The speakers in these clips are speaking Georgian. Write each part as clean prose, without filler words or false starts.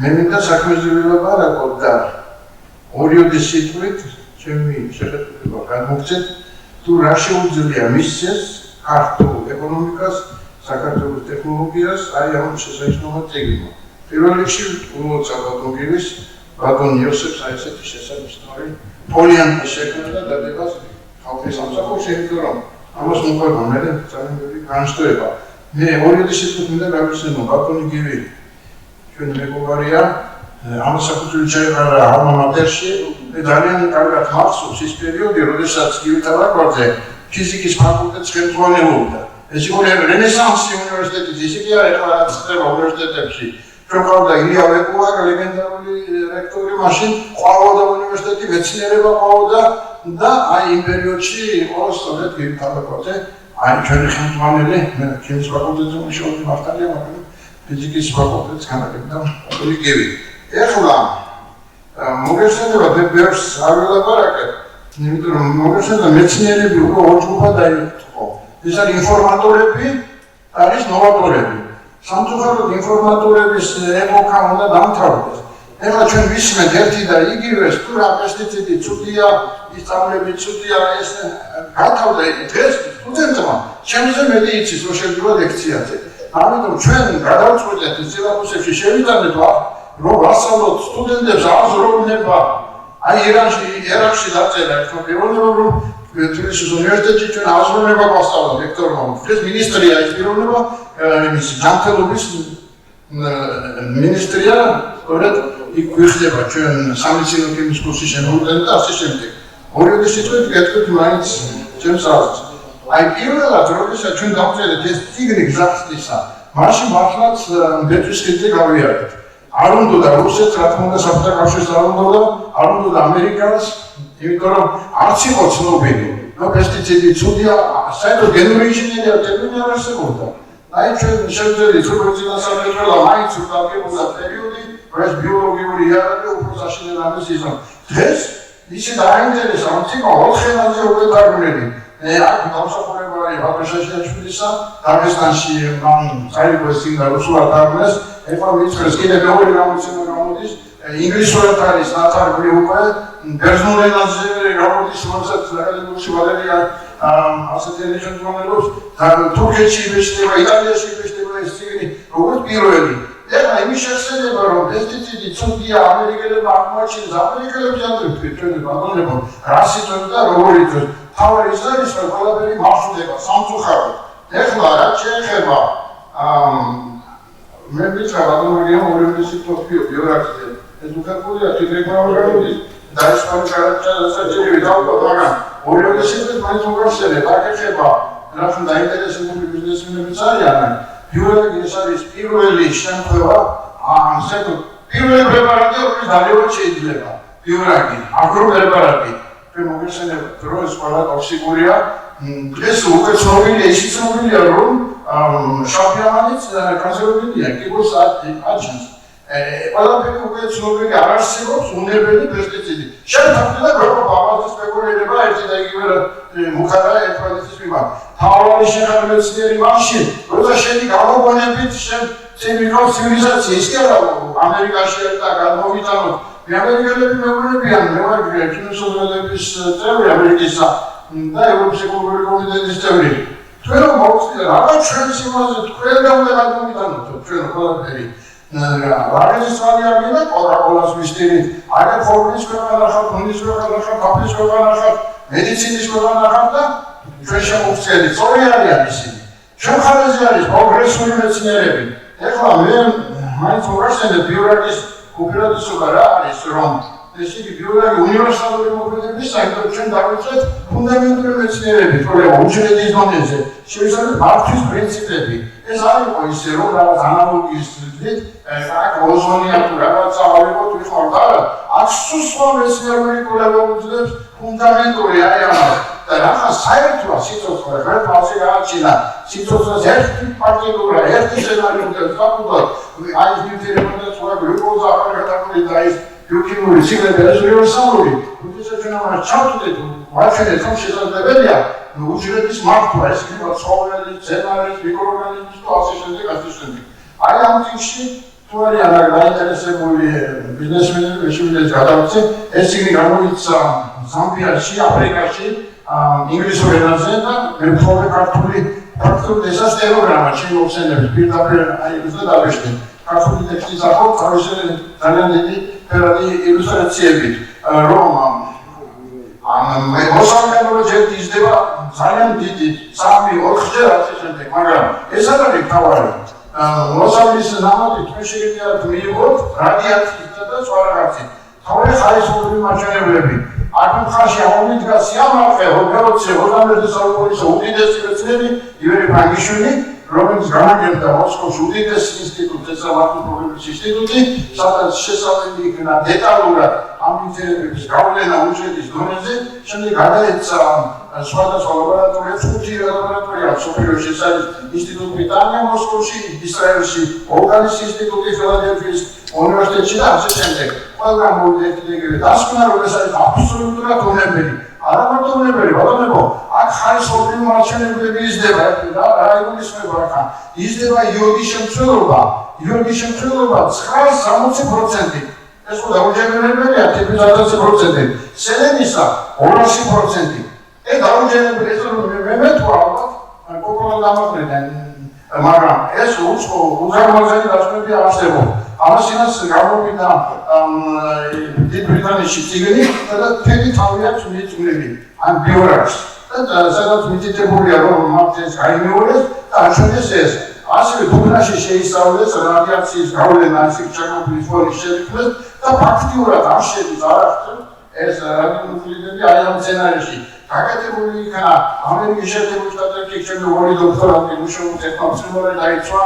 მე მინდა საქმეძიებელობა რა გქონდა ორიოდის სიტყვით ჩემი შეხედულება განმოგცეთ თუ რა შეუძლია მისცეს ქართულ ეკონომიკას საქართველოს ტექნოლოგიას აი ამ შესანიშნავად წიგნმა პირველ რიგში უცებ ბატონგირის ბატონ იოსებ საერთაშორისო შესანიშნავი პოლიანტის შექმნა და დადებას ხალხის სამსახურში იმიტომ რომ ამას მოყვება მე ძალიან ბევრი განშტოება მე ორიოდის სიტყვით მინდა გავიხსენო ბატონი გივი ჩვენ მეგობარია ამ საკუთრივ ჩაიყარა ალმა მატერში ძალიან კარგად მახსოვს ის პერიოდი როდესაც გივითავარზე ფიზიკის ფაკულტეტს ხელმძღვანელობდა ეს იყო რენესანსი უნივერსიტეტის ისე კი არა ეხლა ცდება უნივერსიტეტებში ჩვენ ყავდა ილია ვეკუა ლეგენდარული რექტორი მაშინ ყავდა უნივერსიტეტი მეცნიერება ყავდა და აი იმ პერიოდში იყო სწორედ გივითავარზე აი ჩვენი ხელმძღვანელი ქიმიის ფაკულტეტზე მუშაობდი მართალია მაგრამ ფიზიკის ფაკულტეტს განაგებდა გივი ეხლა მოგესალმება ბევრს არ ველაპარაკებ იმიტომ რომ მოგესალმება მეცნიერები უკვე ორ ჯგუფად დაიყო ეს არის ინფორმატორები არის ნოვატორები სამწუხაროდ ინფორმატორების ეპოქა უნდა დამთავრდეს ეხლა ჩვენ ვისმენთ ერთი და იგივეს თუ რა პესტიციდი ცუდია ისწავლები ცუდია ეს გათავდა დღეს სტუდენტმა ჩემზე მეტი იცის რომ შევიდრო ლექციაზე ამიტომ ჩვენ გადავწყვეტეთ სილაბუსებში შევიტანეთ რომ ვასწავლოთ სტუდენტებს აზროვნება აი ერაყში დაწერა ერთმა პიროვნება რომ თბილისის უნივერსიტეტში ჩვენ აზროვნება გვასწავლა ლექტორმა ეს მინისტრია ეს პიროვნება იმის ჯანმრთელობის მინისტრია სწორედ იქ გვიხდება ჩვენ სამეცნიერო ქიმიის კურსის შემოგვიყვება და ასე შემდეგ ორიოდის სიტყვით გეტყვით მაინც ჩემს აზრს აი პირველად როდესაც ჩვენ დავწერეთ ეს წიგნი გზახსნისა მაშინ მართლაც ბეჭდის ხიდზე გავიარეთ არ უნდა რუსეთს რა თქმა უნდა საბჭოთა კავშირს არ უნდა ამერიკას იმიტომ რომ არც იყო ცნობილი რომ პესტიციდი ცუდია საერთოდ გენური ინჟინერია ტერმინი არ არსებობდა აი ჩვენ შევძლებთ უბრალოდ დასავლეთელა მაინც უნდა გიყურა პერიოდი რომ ეს ბიოლოგიური იარაღი უფრო საშინელ ამის იზომ დღეს ისე დაინტერესა რომ თვითონ 4 ენაზე უკვე თარგმნები აქ გამოსახულება არის ბაგრაშაშვილისა დაღესტანში მან საერთო სინდა რუსულად თარგმნეს ეხლა მიიწევს კიდე მეორე გამოცემა გამოდის ინგლისურად არის ნათარგმნი უკვე ბერძნულ ენაზე გამოდის რომელსაც აკადემიაში ვალერია ასეთი ხელმძღვანელობს თურქეთში იბეჭდება იტალიაში იბეჭდება ეს წიგნი როგორც პირველი ეხლა იმის შესაძლებლობა რომ პესტიციდი ცუდია ამერიკელებმა აღმოაჩინეს ამერიკელებს ანდრიფთ ჩვენი ბატონებო რა სიტყვები და როგორი ძველი თავი ის არის რომ ყველაფერი მარშრუტება სამწუხაროდ ეხლა რაც შეეხება მე ვიცი ბატონებია უნივერსიტეტის ბიოგრაფიაზე ეს უკეთებულია თვითრეკომენდაციის და ის განაცხადა დავყო მაგრამ უნივერსიტეტის მაინც მოგახსენებ აქ ეხება რახან დაინტერესებული ბიზნესმენებიც არიან ბიოლოგი ეს არის პირველი შემთხვევა ასეთო პირველი პრეპარატი რომელიც დალევა შეიძლება ბიოლოგი აგროპრეპარატი ჩვენ მოგახსენებ დროს ყველა ტოქსიკურია ეს უკვე ცნობილია ისიც ცნობილია რომ შამპიონატიც კანცეროგენია კიბოს აჩენს ყველაფერი უკვე ცნობილი არ არსებობს უნებელი პესტიციდი შეთავაზდა გროპა ამაზე სპეკულირება ერთი და იგივე მუხარა ერთმანეთის მიმართ თავარი შეხამეცნიერი მაშინ როცა შენი გამოგონებით შენ ცივიკო ცივილიზაციის კი არა ამერიკაში და გამოვიტანოთ ამერიკელები მეუბნებიან მე ვარ კინოსოციალების წევრი ამერიკისა და ევროპის ეკონომიკური კომიტეტის წევრი ჩვენ რომ მოვწია რაღაც ჩვენს იმაზე თქვენგან უნდა გამოვიტანოთ ჩვენ ყველაფერი რაგაზის ვალი არ მინდა კოკა-კოლას ვისტირით აგერ ფორმის ქვეყანა ხარ, ფონის ქვეყანა ხარ, კაფის ქვეყანა ხარ, მედიცინის ქვეყანა ხარ და ჩვენ შემოვწიეთ სწორი არიან ისინი ჩვენ ხარაზე არის პროგრესული მეცნიერები ეხლა მე მაინც მოგახსენებ ბიოლოგიის უპირატესობა რა არის რომ ეს იგი ბიოლოგი უნივერსალური მოქმედების საერთოდ ჩვენ დავიწყეთ ფუნდამენტური მეცნიერები პრობლემა უჯრედის დონეზე შევისწავლეთ მართვის პრინციპები ეს არ იყო ისე რომ რაღაც ანალოგიის ძვით აქ ოზონია თუ რაღაცა ავიღოთ ვიხმართ არა აქ სხვა მეცნიერული კვლევა უძლებს ფუნდამენტური აი ამას და რაღაც საერთოა სიცოცხლე ღერფალში გააჩინა სიცოცხლეს ერთი პარტიკულა ერთი სცენარი უნდა საკუთარ აი ნივთიერებათა სხვა გლიკოზა აღარ გადაგვიდა ის ბიოქიმიური ციკლები არის უნივერსალური. როდესაც ჩვენ ამას ჩავთვლით, ვაჩვენეთ, რომ შესაძლებელია უჯრედის მართვა, ეს იქნება ცხოველის, მცენარის, მიკროორგანიზმის და ასე შემდეგ, ასე შემდეგ. აი ამ წიგნში თუ არიან გაინტერესებული ბიზნესმენები, მეშვიდეც გადავწე, ეს წიგნი გამოიცა ზამბიაში, აფრიკაში, ინგლისურ ენაზე და მე მხოლოდ ქართული ესასტეროგრამა შემოვხსენებს პირდაპირ აი ეს და დავეშლი. ქართული ტექსტის ახალ თავისუფლად ძალიან დიდი ფერადი ილუსტრაციებით, რომ მოსამართლე ჯერ იზრდება ძალიან დიდი 3-4 ჯერ ასე შემდეგ, მაგრამ ეს არ არის თავარი. მოსამართლის ნამატი თქვენ შეგიძლიათ მიიღოთ რადიაციისა და სხვა რაღაცით. თავი ხარისხული მაჩვენებლები. აქ მხარში ამომიდგა სიამაყე 20-21 საუკუნის უდიდესი მეცნიერი ივერი ფრანგიშვილი, რომელიც განაგებდა მოსკოვში უდიდესი ინსტიტუტი, ესწავლა პრობლემის ინსტიტუტი, სადაც შესაძლებელი იქნა დეტალურად ამ ინტერესების გავლენა უჯრედის დონეზე, შემდეგ გადაეცა სხვადასხვა ლაბორატორიებს, 5 ლაბორატორია სოფიოში, ეს არის ინსტიტუტი ბრიტანია მოსკოვში, ისრაელში, ორგანის ინსტიტუტი ფილადელფიის უნივერსიტეტში და ასე შემდეგ. ყველგან მოვიდეთ დასკვნა, რომ ეს არის აბსოლუტურად უნებელი. არა მარტო უნებელი, ბატონებო, აქ ხარისხობრივი მაჩვენებლები იზრდება, რა იგულისხმება აქ? იზრდება იოდის შემცველობა 960%. ეს ხო დაუჯერებელია 10%. სელენისა 200%. დაუჯერებელი ეს რომ მე თუ ალბათ კოკოლა დამაკრიდან, მაგრამ ეს უზარმაზარი დასკვნები არ არსებობს. ამასინაც გამოვიდა დიდ ბრიტანეთში წიგნი და თემი თავი აქვს მიწვრილი ან ბიორაქს და სადაც მითითებულია რომ მათ ეს გაიმეორეს და აჩვენეს ეს ასევე თუნდაში შეისწავლეს რადიაციის გავლენა ისე ჩერნობილის ფონის შექმნას და ფაქტიურად არ შედის არ ახდენს ეს რადიონუკლიდები აი ამ სცენარიაში გაკეთებული იქნა ამერიკის შეერთებული შტატებში ჩემი ორი დოქტორანტი მუშაობს ეთნოგრაფიაზე დაიცვა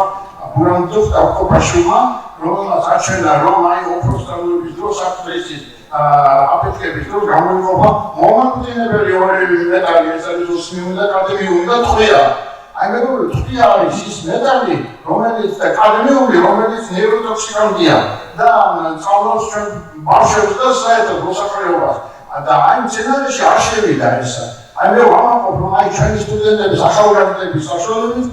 ბრანდოს დაკოპაშუმა რომელსაც აჩვენა რომ აი ოქროსტანობის დროს აფრიკის აფეთქების დროს გამოიყოფა მომაკვდინებელი ორი მეტალი ეს არის ოსმიუმი და კადმიუმი და ტყვია. აი მეგობრებო ტყვია არის ის მეტალი რომელიც და კადმიუმი რომელიც ნეიროტოქსიკანტია და წავლობს ჩვენ ბავშვებს და საერთოდ მოსახლეობას და აი მცენარეში არ შევიდა ესა. აი მე ვამაყობ რომ აი ჩვენი სტუდენტების ახალგაზრდების საშუალებით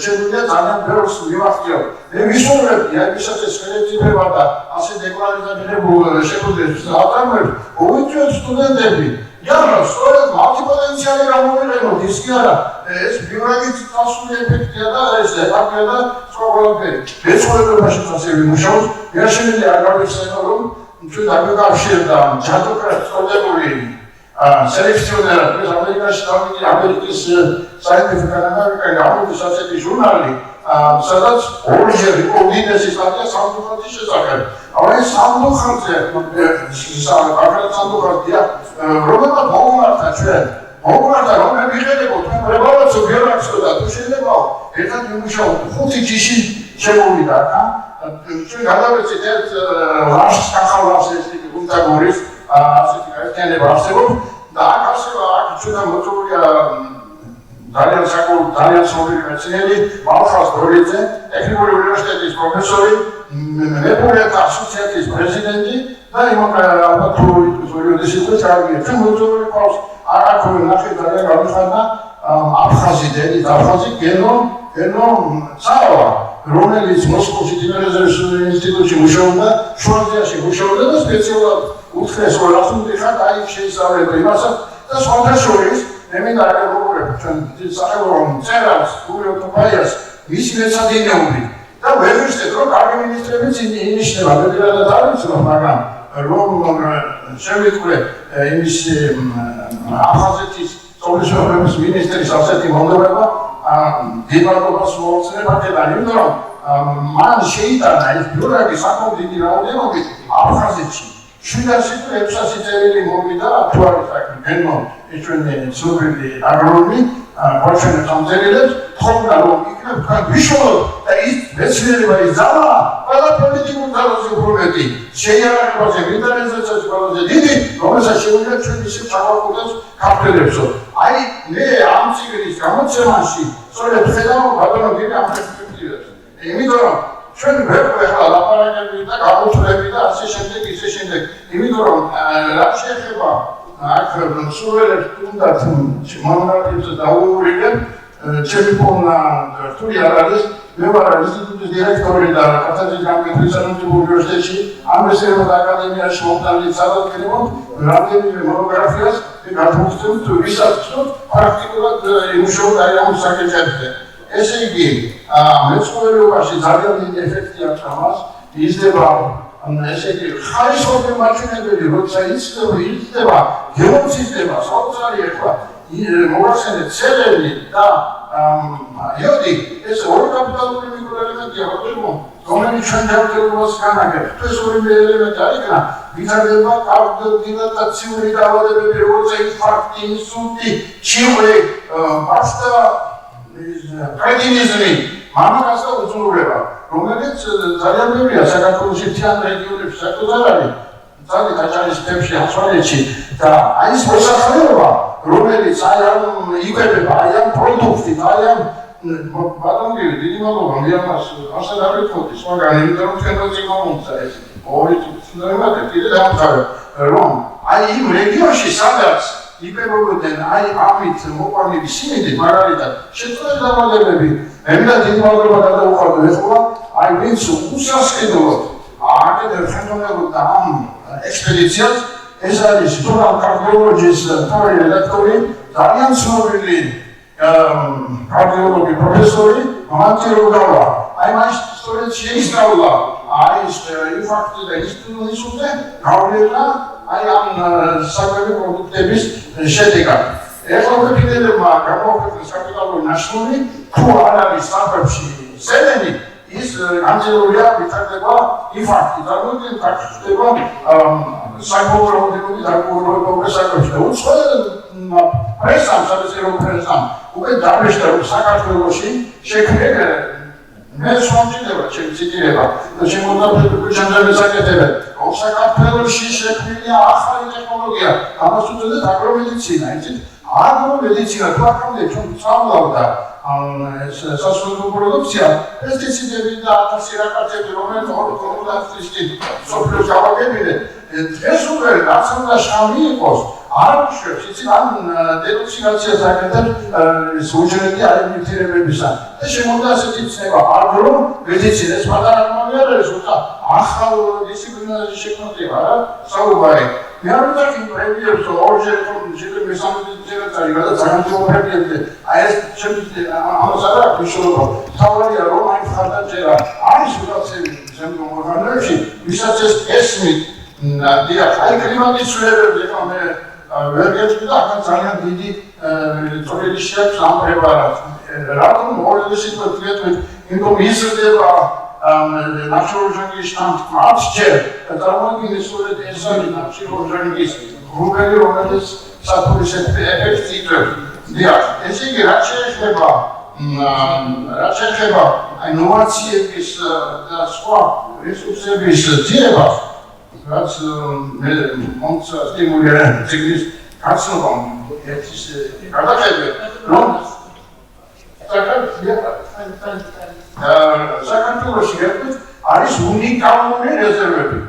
შეგვიძლია ძალიან ბევრს მივახციო. მე ვისურვებდი აი ვისაც ხელისუფლება და ასე დეკლარირებულ შეხვედრებს ატარებს უიწევთ სტუდენტები მაგრამ სწორედ მალტიპოტენციალი გამოვიყენოთ ის კი არა ეს ბიოლოგიის წასული ეფექტია და ეს ეტაპია და სხვა ყველაფერი. მეცხოველებაშიც ასე ვიმუშაობ. მე შემიძლია არ გავიხსენო რომ ჩვენ დაგეკავშირდა ჯადოქრატს წოდებული სელექციონერად ეს ამერიკაში დავიდი ამერიკის scientific american გამოდის ასეთი ჟურნალი სადაც ორჯერ იყო უდიდესი სტატია სამდუხაძის შესახებ. აი სამდუხაძე სამდუხაძე რომელმაც მოგმართა ჩვენ მოგმართა რომ მე ვიყენებო თქვენ რევოლუციო ბიოლოგიასო და თუ შეიძლება ერთად ვიმუშაოთ 5 ჯიში შემოვიდა ხა ჩვენ გადავეცით ერთ ლაშს ახალავს ეს გუნდაგურის ასეთი გაერთიანება არსებობს და აქ არსება აქ ჩვენთან მოწვეულია ძალიან ცნობილი მეცნიერი მალხაზ გორიძე ტექნიკური უნივერსიტეტის პროფესორი მეპურეთა ასოციაციის პრეზიდენტი და იმან ალბათ თუ ზოგიერთი სიტყვა წარგია ჩვენ მოწვეული ყავს აქ ნახე ძალიან გამიხარდა აფხაზი გენო წავა რომელიც მოსკოვში ტიმერეზევის ინსტიტუტში მუშაობდა შუა აზიაში მუშაობდა და სპეციალურად უთხრეს რომ ასუნთი ხარ აი შეისწავლება იმასაც და სხვათა შორის მე მინდა აგებულებ ჩვენ სახელმწიფო წერას ურიოტოპაიას მისი მეცადინეობი და ვეღირსეთ რომ კარგი მინისტრებიც ინიშნება მეტად არ ვიცნობ მაგრამ რომ შემიყვე იმის აფხაზეთის სოციალურების მინისტრის ასეთი მონდომება დიპლომატიას მოუწევს აქედან იმიტომ რომ მან შეიტანა ეს ბიუროგი საკმაოდ დიდი რაოდენობით აფხაზეთში 700-600 წერილი მოვიდა თუ არის აქ გენო ჩვენი ცნობილი აგრონომი გვაჩვენებს ამ წერილებს თქონდა რომ იქნებ თქვენ ვიშალოთ და ის მეცნიერება ის ძალა ყველა პოლიტიკურ ძალაზე უფრო მეტი შეიარაღებაზე ინტერესებსაც ყველაზე დიდი რომელსაც შეუძლია ჩვენ ისე ჩავაკუთოს ქართველებსო აი მე ამ ციგნის გამოცემაში სწორედ ხედავ ბატონო დიდი ამ პერსპექტივებს იმიტომ რომ ჩვენ ვერ ხვალ ლაპარაკები და გამოთვლები და ასე შემდეგ მონარქიებს დაუურიგებ, ჩემი ფონა რთული არ არის, მე ვარ ინსტიტუტის დირექტორი და კათედრის გამგებლის სახელმწიფო უნივერსიტეტში, ამერიკელთა აკადემიაში მომდანი სადავკერებო, რამდენიმე მონოგრაფიას გადმოვხდით თუ ვისაუბროთ პრაქტიკულად იმუშაოთ აი ამ საკითხებზე. ესე იგი, მეცხოველეობაში ძალიან დიდი ეფექტი აქვს ამას, იზრდება ესე იგი, ხარისხობრივი მაჩვენებელი, როცა იზრდება, გემოციზდება, საოცარი ეხლა მოგახსენეთ ცელენი და იოდი, ეს ორი კაპიტალური მიკროელემენტია, რომელიც ჩვენ ჯანმრთელობას განაგებს. ეს ორი ელემენტი არ იქნა, ვითარდება კარდიოდილატაციური დაავადებები, როგორც ინფარქტი, ინსულტი, ჩივლი, პასტა, კრეტინიზმი, მამაკაცი და უძულურება, რომელიც ძალიან ბევრია საქართველოში მთიან რეგიონებში, საერთოდ არ არის. ძალიან გაჭარის თემში, ასვანეთში და აი ეს მოსახლეობა, რომელიც აი ამ იკვებება, აი ამ პროდუქტით, აი ამ ბატონგივი, დიდი მადლობა, მე ამას ასად არ ვიტყოდი, მაგრამ იმიტომ რომ თქვენ როცა მომწა ეს ორი თუნდაც კიდე დავამთავრე, რომ აი იმ რეგიონში სადაც იკვებებოდნენ აი ამით მოყვანილი სიმინდით, მაგალითად, შეწყდა დაავადებები, ემდა დიდი მადლობა გადაუხადო ეხლა, აი ვინც უსასყიდლოდ აკეთებ ხელმძღვანელობით და ამ ექსპედიციას, ეს არის სტრუქტურალ კარდიოლოგიის თავი რედაქტორი, ძალიან ცნობილი კარდიოლოგი პროფესორი მანტიროგავა. აი მას სწორედ შეისწავლა აი ეს ინფარქტი და ინსულტი გავლენა აი ამ საკვები პროდუქტების შედეგად. ეხლა ვფიქრებმა გამოაქვეყნეს კაპიტალური ნაშრომი, თუ არ არის საფრთხე სელენი ის განცდელია ვითარდება ინფარქტი, წარმოიდგინეთ აქ ხდება საკვებელოდი დაკურებულობის საკითხი და უცხოელ პრესამ, საბჭოთა პრესამ უკვე დაბრიშდა რომ საქართველოში შექმნილი მე შემოჭიდება ჩემი ციტირება და შემოწმებული ჩანჯარის საკეთებენ რომ საქართველოში შექმნილია ახალი ტექნოლოგია ამას უწოდეს აგრომედიცინა იცით აგრომედიცინა თუ აქამდე ჩვენ ვწავლავდა სასწავლო პროდუქცია პესტიციდები და ათასი რაკეთები რომელიც 50 წლის სოფლიოს გავაგებინე დღეს უკვე რაც უნდა შავი იყოს არ უშვებს იცით ამ დეტოქსიკაციას აკეთებს უჯრედი ალიმინირებებისა და შემოვიდა ასეთი ცნება აგრომედიცინა ეს პატარა რამე არ არის უცა ახალ დისციპლინაზე შექმნილია რა საუბარი მე არ ვიტყვი პრემიერს ორჯერ შეიძლება მესამედზე წარი გადაძახან პრემიერზე აი ეს შემიძლია ამას არ აქვს მნიშვნელობა თავარია რომ აი ხარდაჭერა არის ვიღაცები შემდგომ ორგანოებში ვისაც ეს ესმით დიახ აი კლიმატის ცვლილებებზე ხომ მე ვერ გეტყვი და ახლა ძალიან დიდი წვლილი შეაქვს ამ პრეპარატს რატომ ორივე სიტყვით გეტყვით იმიტომ იზრდება ნახშირორჟანგის შტამპი წარმოიდგინეთ სწორედ ეს არის ნახშირორჟანგის გრუპები რომელიც საფურის ეფექტს იწვევს დიახ ესე იგი რაც შეეხება ინოვაციების და სხვა რესურსების ძიებას რაც მე მომცა სტიმულირება ციგნის გაცნობამ ერთის გადახედე რომ საქართველოში არის უნიკალური რეზერვები.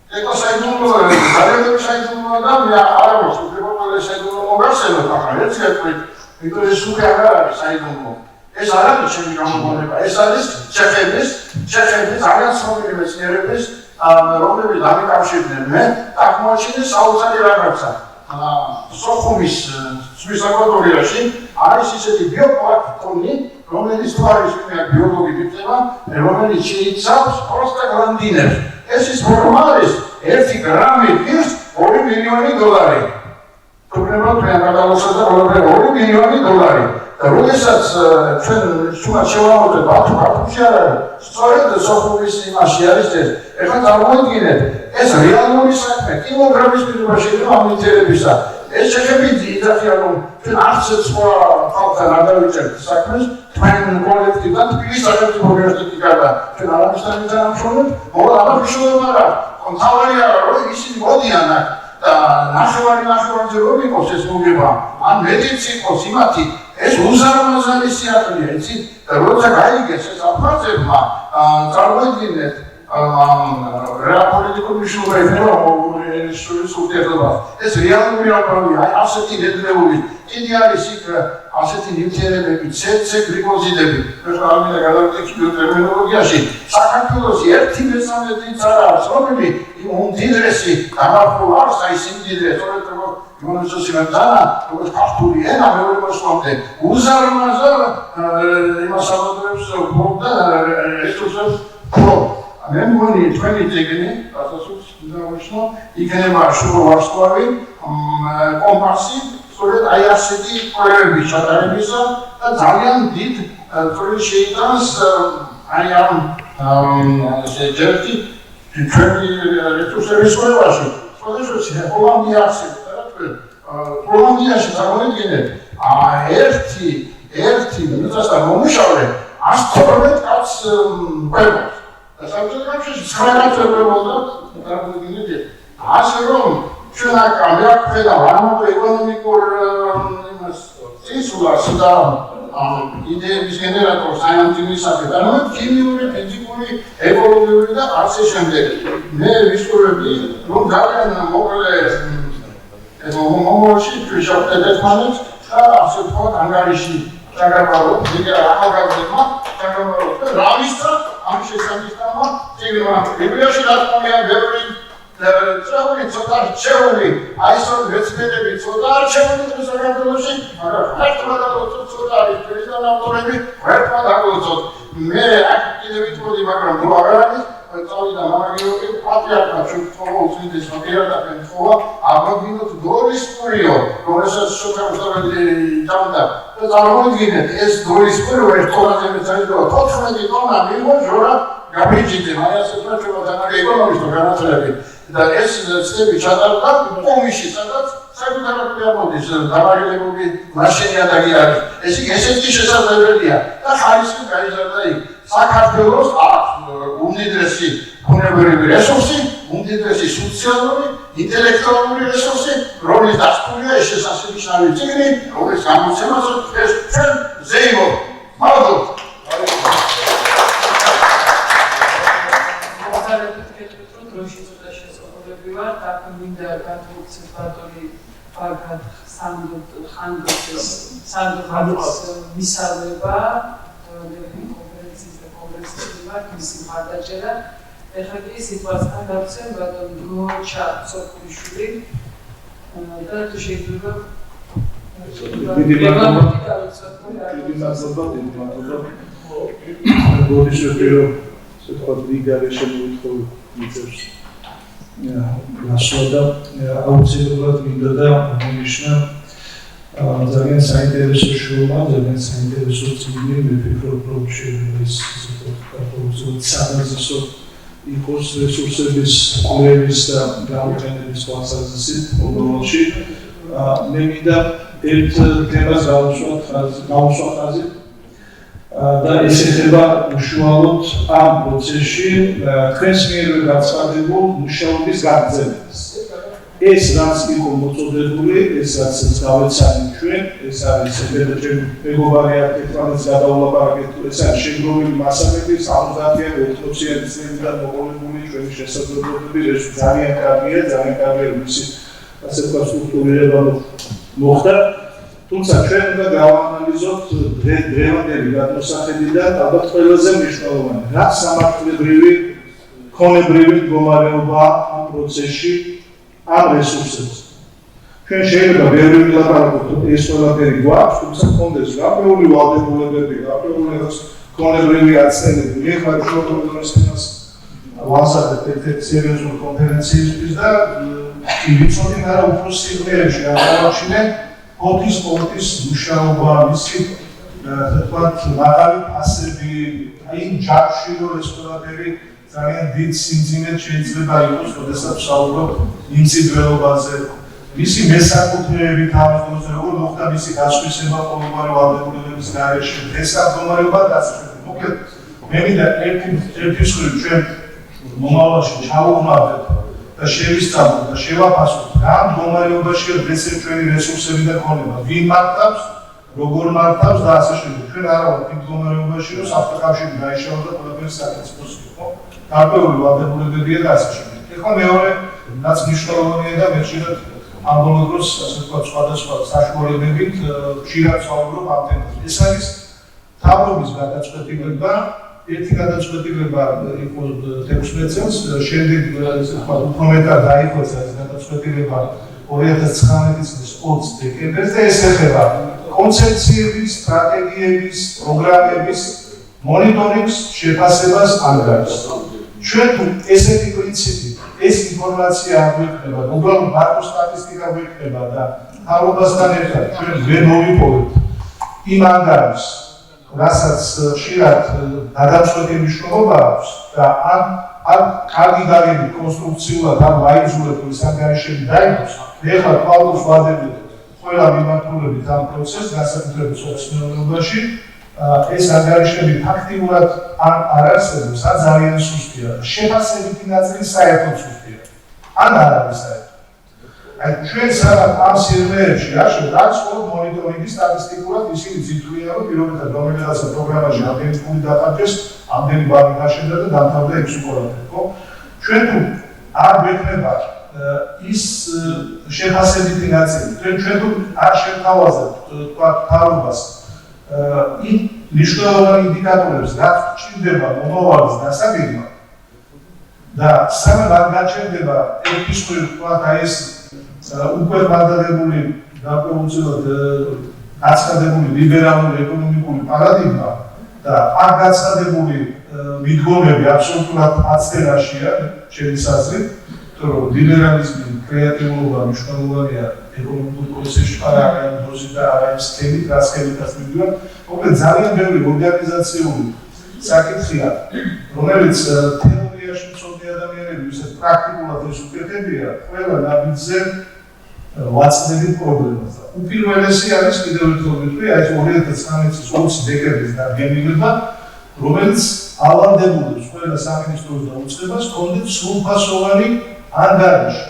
ეხლა საიდუმლოა, ძალიან საიდუმლოა და მე არ ამბობს, უბრალოდ საიდუმლო მოგახსენოთ ახლა ერთი ეტყვით, იმიტომ ეს უკვე არ არის საიდუმლო. ეს არ არის ჩემი გამოგონება, ეს არის ჩეხების ძალიან ცნობილი მეცნიერების რომლებიც დამიკავშირდნენ მე და აღმოაჩინეს საოცარი რაღაცა. სოხუმის ზღვის ლაბორატორიაში არის ისეთი ბიოპლანქტონი, რომელიც თუ არის ბიოლოგი მიწება, რომელიც შეიცავს პროსტაგლანდინებს. ეს ის ფორმა არის 1 გრამი ღირს $2 მილიონი. თუმცა ჩვენ გადავუსვათ და $2 მილიონი. და როდესაც ჩვენ შევამოწმეთ ბათუმში არ არის, სწორედ სოხუმის იმაში არის ეს. ეხლა წარმოიდგინეთ, ეს რეალური საქმე, კილოგრამის მიღება შეიძლება ამ ნივთიერებისა. ეს შეხები იძახიან რომ ჩვენ არც სხვა ხალხთან არ დავიჭერთ საქმეს, თქვენ კოლექტივთან თბილისის სახელმწიფო უნივერსიტეტი გარდა ჩვენ არამისთან ვიწამშობთ, მაგრამ ამას მნიშვნელობა არ აქვს. თავარია რომ ისინი მოდიან აქ და ნახევარზე რომ იყოს ეს მოგება, ან მეტიც იყოს იმათი, ეს უზარმაზარი სიახლეა, იცით? და როცა გაიგეს ეს აფხაზებმა, წარმოიდგინეთ პოლიტიკური მნიშვნელობა შორის ურთიერთობა. ეს რეალური ამბავია, აი ასეთი ნედლეული კიდე არის იქ ასეთი ნივთიერებები, ცეცე გლიკოზიდები. ეხლა არ მინდა გადავიდე ტერმინოლოგიაში. საქართველოს 1/13 არა არის, რომელი უმდიდრესი გამართულ არის აი სიმდიდრე, სწორედ მონაცემებთან, როგორც ქართული ენა მეორე მოსვლამდე უზარმაზარ იმას ამბობს და რესურსებს ხო მე მგონი თქვენი წიგნი ასასუს დავიშნო იქნება შუა ვარსკვლავი კომპასი სწორედ აი ასეთი კვლევების ჩატარებისა და ძალიან დიდ სწორედ შეიტანს აი ამ ჯერტი თქვენი რესურსების კვლევაში სწორედ ჰოლანდია არსებობს ჰოლანდიაში წარმოიდგინეთ ერთი მიწასთან მომუშავე 112 კაცს ყვებობს და საბჭოთა კავშირში 9 კაცს ყვებოდა წარმოიდგინეთ ასე რომ ჩვენ აქ ხედა ვარმოვ ეკონომიკურ იმას წინსულას და იდეების გენერატორს საინტიმისაკეთ ანუ ქიმიური, ფიზიკური, ეკოლოგიური და ასე შემდეგ მე ვისურვებდი რომ ძალიან მოკლე მომავალში ვიშავდეთ ერთმანეთს და ასე ვთქვათ ანგარიში ჩაგაბაროთ იგი ახალგაზრდებმა ჩაგაბაროთ და რა მისცა ამ შესანიშნავმა წიგნმა ბიბლიაში დაწყვეტილია ბევრი წავრი ცოტა რჩეული აი ეს მეცნიერები ცოტა რჩეული საქართველოში მაგრამ ერთმანეთს დაგვიწოთ ცოტა არის პრეზიდენტ ავტორები ერთმანეთს დაგვიწოთ მე აქ კიდევ ვიტყოდი მაგრამ თუ აღარ არის წავიდა მამაგიორი პატრიარქა ჩვენ თხოვა უწმინდეს მოგიარდაფენ თხოვა აბაგინოთ დორის პურიო რომელსაც შოთარუსტაბელი ჭამდა და წარმოიდგინეთ ეს დორის პურო ერთ ტონაზე მეცაიდოა 14 ტონა მიიღო ჟორა გაბიჯიძე აი ასე თქვა თანაგე ეკონომისტო განათლებით და ეს წლები ჩატარდა კომიში სადაც საკუთარად ამოდის დამაგრელებული მაშინია და კი არის ესეც კი შესაძლებელია და ხარისხი გაიზარდა იქ საქართველოს აქვს უმდიდრესი ბუნებრივი რესურსი, უმდიდრესი სოციალური, ინტელექტუალური რესურსი, რომლის დასკვნია ეს შესანიშნავი წიგნი, რომლის გამოცემასაც ეს ჩვენ ზეიმობ. მადლობთ. დროში ცოტა შესაძლებელი ვარ, აქ მინდა განვიქცეთ ბატონი ფარგად სანდროს მისალება მისი მხარდაჭერა. ეხლა კი სიტუაცია გავცემ ბატონ გოჩა სოფლიშვილი და თუ შეიძლება დიდი მადლობა გოდიშვილო სიტყვად ვიგარე შემოითხოვ მიწევს გასვლა და აუცილებლად მინდა და აღნიშნა ძალიან საინტერესო შრომა, ძალიან საინტერესო წიგნი, მე ვფიქრობ რომ შეიძლება ის სანაზისო იყოს რესურსების კვლევის და გამოყენების თვალსაზრისით მომავალში. მე მინდა ერთ თემას გავუსვა ხაზი და ეს ეხება უშუალოდ ამ პროცესში თქვენს მიერ გაცხადებულ მუშაობის გაგრძელებას. ეს რაც იყო მოწოდებული, ეს რაც გავეცანი ჩვენ, ეს არის მეგობარი არქიტექტურის გადავლაპარაკეთ, ეს არის შეგროვილი მასალები 70-იან 80-იან წლებიდან მოყოლებული ჩვენი შესაძლებლობები, ეს ძალიან კარგია, ძალიან კარგია მისი ასე ვთქვათ სტრუქტურირება მოხდა. თუმცა ჩვენ უნდა გავანალიზოთ დღევანდელი გადმოსახედიდან ალბათ ყველაზე მნიშვნელოვანი, რა სამართლებრივი, ქონებრივი მდგომარეობა ამ პროცესში ამ რესურსებს. ჩვენ შეიძლება ბევრი ვილაპარაკოთ, ეს ყველაფერი გვაქვს, თუმცა კონდეს გარკვეული ვალდებულებები, გარკვეული ქონებრივი აცნებები. მე ხარ შოუს იმას ვასადებ ერთ სერიოზულ კონფერენციისთვის და ვიცოდი რა უფრო სიგნალებში აღარჩინე ოთის სპორტის მუშაობა, მისი თქვათ მაღალი ფასები, აი ჯარში რო ეს ყველაფერი ძალიან დიდ სიმძიმედ შეიძლება იყოს, როდესაც ვსაუბრობ იმ სიძველობაზე, მისი მესაკუთრეებით ამბობზე, როგორ მოხდა მისი გასხვისება ყოველგვარი ვალდებულებების გარეშე, ეს მდგომარეობა დასწრებით. მოკლედ, მე მინდა ერთი მხრივ ჩვენ მომავალში ჩავუღმავდეთ და შევისწავლოთ და შევაფასოთ რა მდგომარეობაშია დღეს ჩვენი რესურსები და ქონება, ვინ მართავს, როგორ მართავს და ასე შემდეგ. ჩვენ არა ვართ იმ მდგომარეობაში, რომ საფრთხე კავშირი გაიშალა და ყველაფერი საკეთოს იყო. გარკვეული ვალდებულებებია და ასე შემდეგ. ეხლა მეორე რაც მნიშვნელოვანია და მე ხშირად ამ ბოლო დროს ასე ვთქვათ სხვადასხვა საშუალებებით ხშირად ვსაუბრობ ამ თემაზე. ეს არის თავრობის გადაწყვეტილება, ერთი გადაწყვეტილება იყო 16 წელს, შემდეგ ასე ვთქვათ უფრო მეტად დაიხოცა ეს გადაწყვეტილება 2019 წლის 20 დეკემბერს და ეს ეხება კონცეფციების, სტრატეგიების, პროგრამების მონიტორინგს, შეფასებას, ანგარიშს. ჩვენ თუ ესეთი პრინციპი, ეს ინფორმაცია არ გვექნება, უბრალოდ მარტო სტატისტიკა გვექნება და თავრობასთან ერთად ჩვენ ვერ მოვიპოვებთ იმ ანგარიშს, რასაც ხშირად გადაწყვეტი მნიშვნელობა აქვს და ან კარგი გაგებით კონსტრუქციულად ამ ვაიძულებ ის ანგარიშები დაიგოს, ეხლა კვალოს ვადებთ ყველა მიმართულებით ამ პროცესს, განსაკუთრებით სოციალობაში, ეს ანგარიშები ფაქტიურად არ არსებობს, ან ძალიან სუსტია. შეფასებითი ნაწილი საერთოდ სუსტია. ან არ არის საერთოდ. აი ჩვენ სადაც ამ სიღრმეებში რაც მხოლოდ მონიტორინგი სტატისტიკურად ისინი ძითვლიან, რომ პირობითად რომელიღაცა პროგრამაში ამდენი ფული დახარჯეს, ამდენი ბანი გაშენდა და დამთავრდა X უკოლათი, ხო? ჩვენ თუ არ გვექნება ის შეფასებითი ნაწილი, ჩვენ თუ არ შევთავაზებთ თქვა თავრობას იმ მნიშვნელოვანი ინდიკატორებს, რაც ჭირდება მომავალის დასაგებად და სანამ არ გაჩნდება ერთი სხვი თქვა აი ეს უკვე გადადებული გარკვეულწილად გაცხადებული ლიბერალური ეკონომიკური პარადიგმა და არ გაცხადებული მიდგომები აბსოლუტურად აცდენაშია ჩემი აზრით, რომ ლიბერალიზმი კრეატიულობა მნიშვნელოვანია ეკონომიკურ პროცესში არა იმ დროზე და არა იმ სქემით, რა სქემითაც მივიდივარ. მოკლედ ძალიან ბევრი ორგანიზაციული საკითხია, რომელიც თეორიაში მცოდნე ადამიანები ვისაც პრაქტიკულად ეს უკეთებია, ყველა ნაბიჯზე ვაწყდებით პრობლემას. უპირველესი არის კიდევ ერთხელ ვიტყვი, აი ეს 2019 წლის 20 დეკემბრის დადგენილება, რომელიც ავალდებულებს ყველა სამინისტროს და უწყებას ჰქონდეთ სრულფასოვანი ანგარიში,